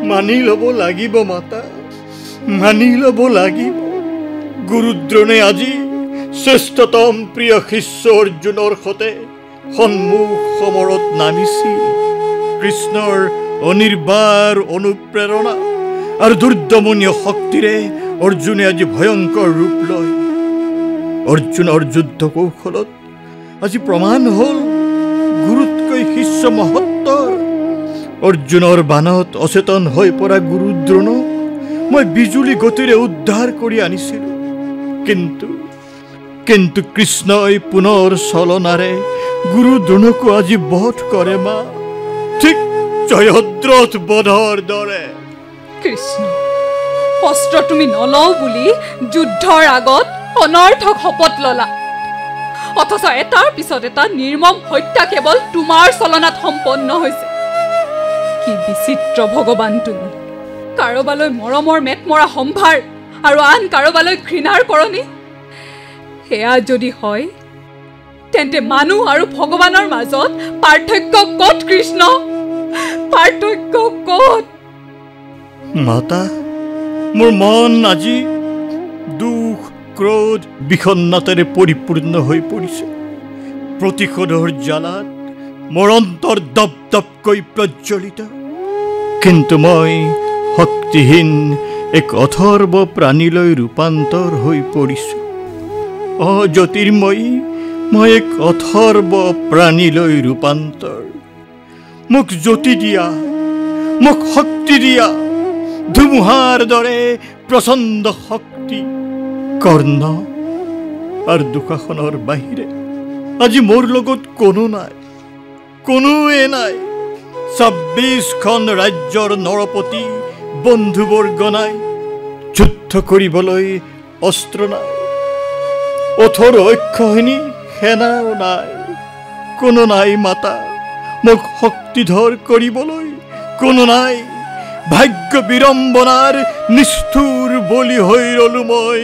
মানি ল'ব লাগিব মাতা, মানি ল'ব লাগিব। গুৰুদ্ৰোণে আজি শ্ৰেষ্ঠতম প্ৰিয় শিষ্য অৰ্জুনৰ সতে সন্মুখ সমৰত নামিছিল। কৃষ্ণৰ অনিৰ্বাৰ অনুপ্ৰেৰণা আৰু দুৰ্দমনীয় শক্তিৰে অৰ্জুনে আজি ভয়ংকৰ ৰূপ লয়। অৰ্জুনৰ যুদ্ধ কৌশলত আজি প্ৰমাণ হ'ল গুৰুতকৈ শিষ্য মহত্তৰ। অৰ্জুনৰ বানত অচেতন হৈ পৰা গুৰুদ্ৰোণক মই বিজুলী গতিৰে উদ্ধাৰ কৰি আনিছিলোঁ। কিন্তু কৃষ্ণই পুনৰ চলনাৰে গুৰুদ্ৰোণকো আজি বধ কৰে মা, ঠিক জয়দ্ৰথ বধৰ দৰে। কৃষ্ণ অস্ত্ৰ তুমি নলও বুলি যুদ্ধৰ আগত অনৰ্থক শপত ললা, অথচ এটাৰ পিছত এটা নিৰ্মম হত্যা কেৱল তোমাৰ চলনাত সম্পন্ন হৈছে। কি বিচিত্ৰ ভগৱান তুমি! কাৰোবালৈ মৰমৰ মেট মৰা সম্ভাৰ আৰু আন কাৰোবালৈ ঘৃণাৰ কৰণী। সেয়া যদি হয় তেন্তে মানুহ আৰু ভগৱানৰ মাজত পাৰ্থক্য ক'ত কৃষ্ণ? পাৰ্থক্য ক'ত? মাতা, মোৰ মন আজি দুখ, ক্ৰোধ, বিষণ্ণতাৰে পৰিপূৰ্ণ হৈ পৰিছে। প্ৰতিশোধৰ জ্বালাত মোৰ অন্তৰ দপদপকৈ প্ৰজ্বলিত। কিন্তু মই শক্তিহীন এক অথৰ্ব প্ৰাণীলৈ ৰূপান্তৰ হৈ পৰিছোঁ। জ্যোতিৰ্ময়ী, মই এক অথৰ্ব প্ৰাণীলৈ ৰূপান্তৰ। মোক জ্যোতি দিয়া, মোক শক্তি দিয়া, ধুমুহাৰ দৰে প্ৰচণ্ড শক্তি। কৰ্ণ আৰু দুঃশাসনৰ বাহিৰে আজি মোৰ লগত কোনো নাই, কোনোৱে নাই। ২৬খন ৰাজ্যৰ নৰপতি বন্ধুবৰ্গ নাই, যুদ্ধ কৰিবলৈ অস্ত্ৰ নাই, কঠোৰ অক্ষয়িনী সেনাও নাই, কোনো নাই মাতা মোক শক্তিধৰ কৰিবলৈ, কোনো নাই। ভাগ্য বিড়ম্বনাৰ নিষ্ঠুৰ বলি হৈ ৰলো মই,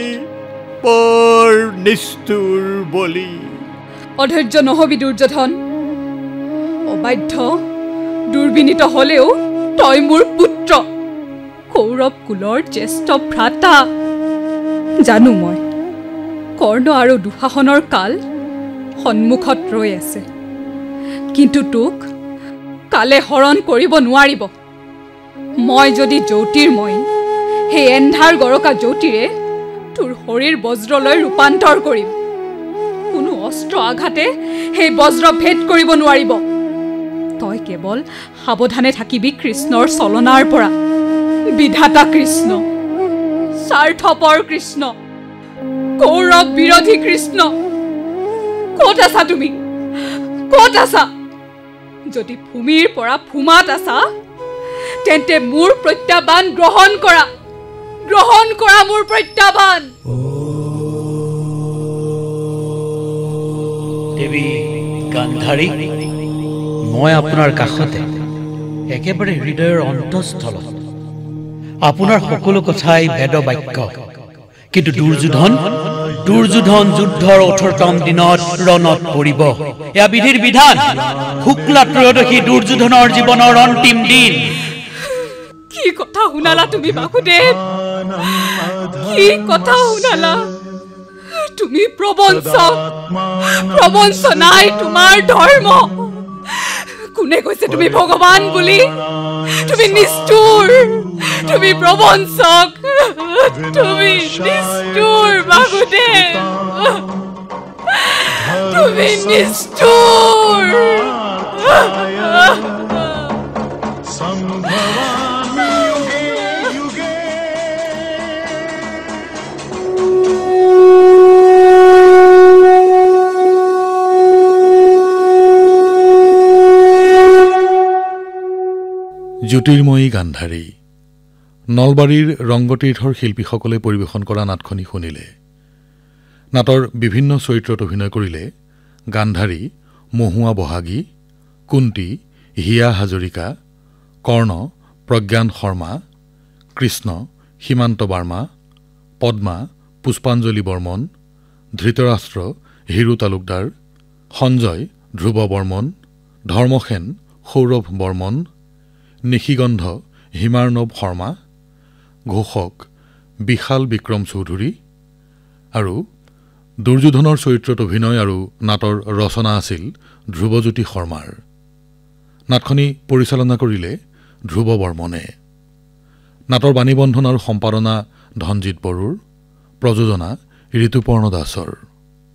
পৰ নিষ্ঠুৰ বলি। অধৈৰ্য নহবি দুৰ্যোধন, অবাধ্য দুৰ্বিনীত হলেও তই মোৰ পুত্ৰ, কৌৰৱ কুলৰ জ্যেষ্ঠ ভ্ৰাতা। জানো মই কৰ্ণ আৰু দুঃশাসনৰ কাল সন্মুখত ৰৈ আছে, কিন্তু তোক কালে হৰণ কৰিব নোৱাৰিব। মই যদি জ্যোতিৰ্ময়ী, সেই এন্ধাৰ গৰকা জ্যোতিৰে তোৰ শৰীৰ বজ্ৰলৈ ৰূপান্তৰ কৰিম। কোনো অস্ত্ৰ আঘাতে সেই বজ্ৰ ভেদ কৰিব নোৱাৰিব। তই কেৱল সাৱধানে থাকিবি কৃষ্ণৰ চলনাৰ পৰা। বিধাতা কৃষ্ণ, স্বাৰ্থপৰ কৃষ্ণ, কৌৰৱ বিৰোধী কৃষ্ণ, ক'ত আছা তুমি? ক'ত আছা? যদি ভূমিৰ পৰা ভূমাত আছা তেন্তে মোৰ প্ৰত্যাহ্বান গ্ৰহণ কৰা, গ্ৰহণ কৰা মোৰ প্ৰত্যাহ্বান। দেৱী গান্ধাৰী, মই আপোনাৰ কাষতে, একেবাৰে হৃদয়ৰ অন্তঃস্থলত। আপোনাৰ সকলো কথাই বেদ বাক্য, কিন্তু দুৰ্যোধন যুদ্ধৰ 18তম দিনত ৰণত পৰিব। এয়া বিধিৰ বিধান। শুক্লা ত্ৰয়োদশী দুৰ্যোধনৰ জীৱনৰ অন্তিম দিন। কি কথা শুনালা তুমি বাসুদেৱ? কি কথা শুনালা? তুমি প্ৰবঞ্চনাই তোমাৰ ধৰ্ম। কোনে কৈছে তুমি ভগৱান বুলি? তুমি নিষ্ঠুৰ, তুমি প্ৰবঞ্চক, তুমি নিষ্ঠুৰ বাসুদেৱ, তুমি নিষ্ঠুৰ। জ্যোতিৰ্ময়ী গান্ধাৰী। নলবাৰীৰ ৰংগতীৰ্থৰ শিল্পীসকলে পৰিৱেশন কৰা নাটখনি শুনিলে। নাটৰ বিভিন্ন চৰিত্ৰত অভিনয় কৰিলে গান্ধাৰী মহুৱা বহাগী, কুন্তী হিয়া হাজৰিকা, কৰ্ণ প্ৰজ্ঞান শৰ্মা, কৃষ্ণ সীমান্ত বাৰ্মা, পদ্মা পুষ্পাঞ্জলি বৰ্মন, ধৃতৰাষ্ট্ৰ হিৰু তালুকদাৰ, সঞ্জয় ধ্ৰুৱ বৰ্মন, ধৰ্মসেন সৌৰভ বৰ্মন, নিশিগন্ধ হিমাৰ্ণৱ শৰ্মা, ঘোষক বিশাল বিক্ৰম চৌধুৰী। আৰু দুৰ্যোধনৰ চৰিত্ৰত অভিনয় আৰু নাটৰ ৰচনা আছিল ধ্ৰুৱজ্যোতি শৰ্মাৰ। নাটখনি পৰিচালনা কৰিলে ধ্ৰুৱ বৰ্মনে। নাটৰ বাণীবন্ধন আৰু সম্পাদনা ধনজিৎ বড়োৰ, প্ৰযোজনা ঋতুপৰ্ণ দাসৰ।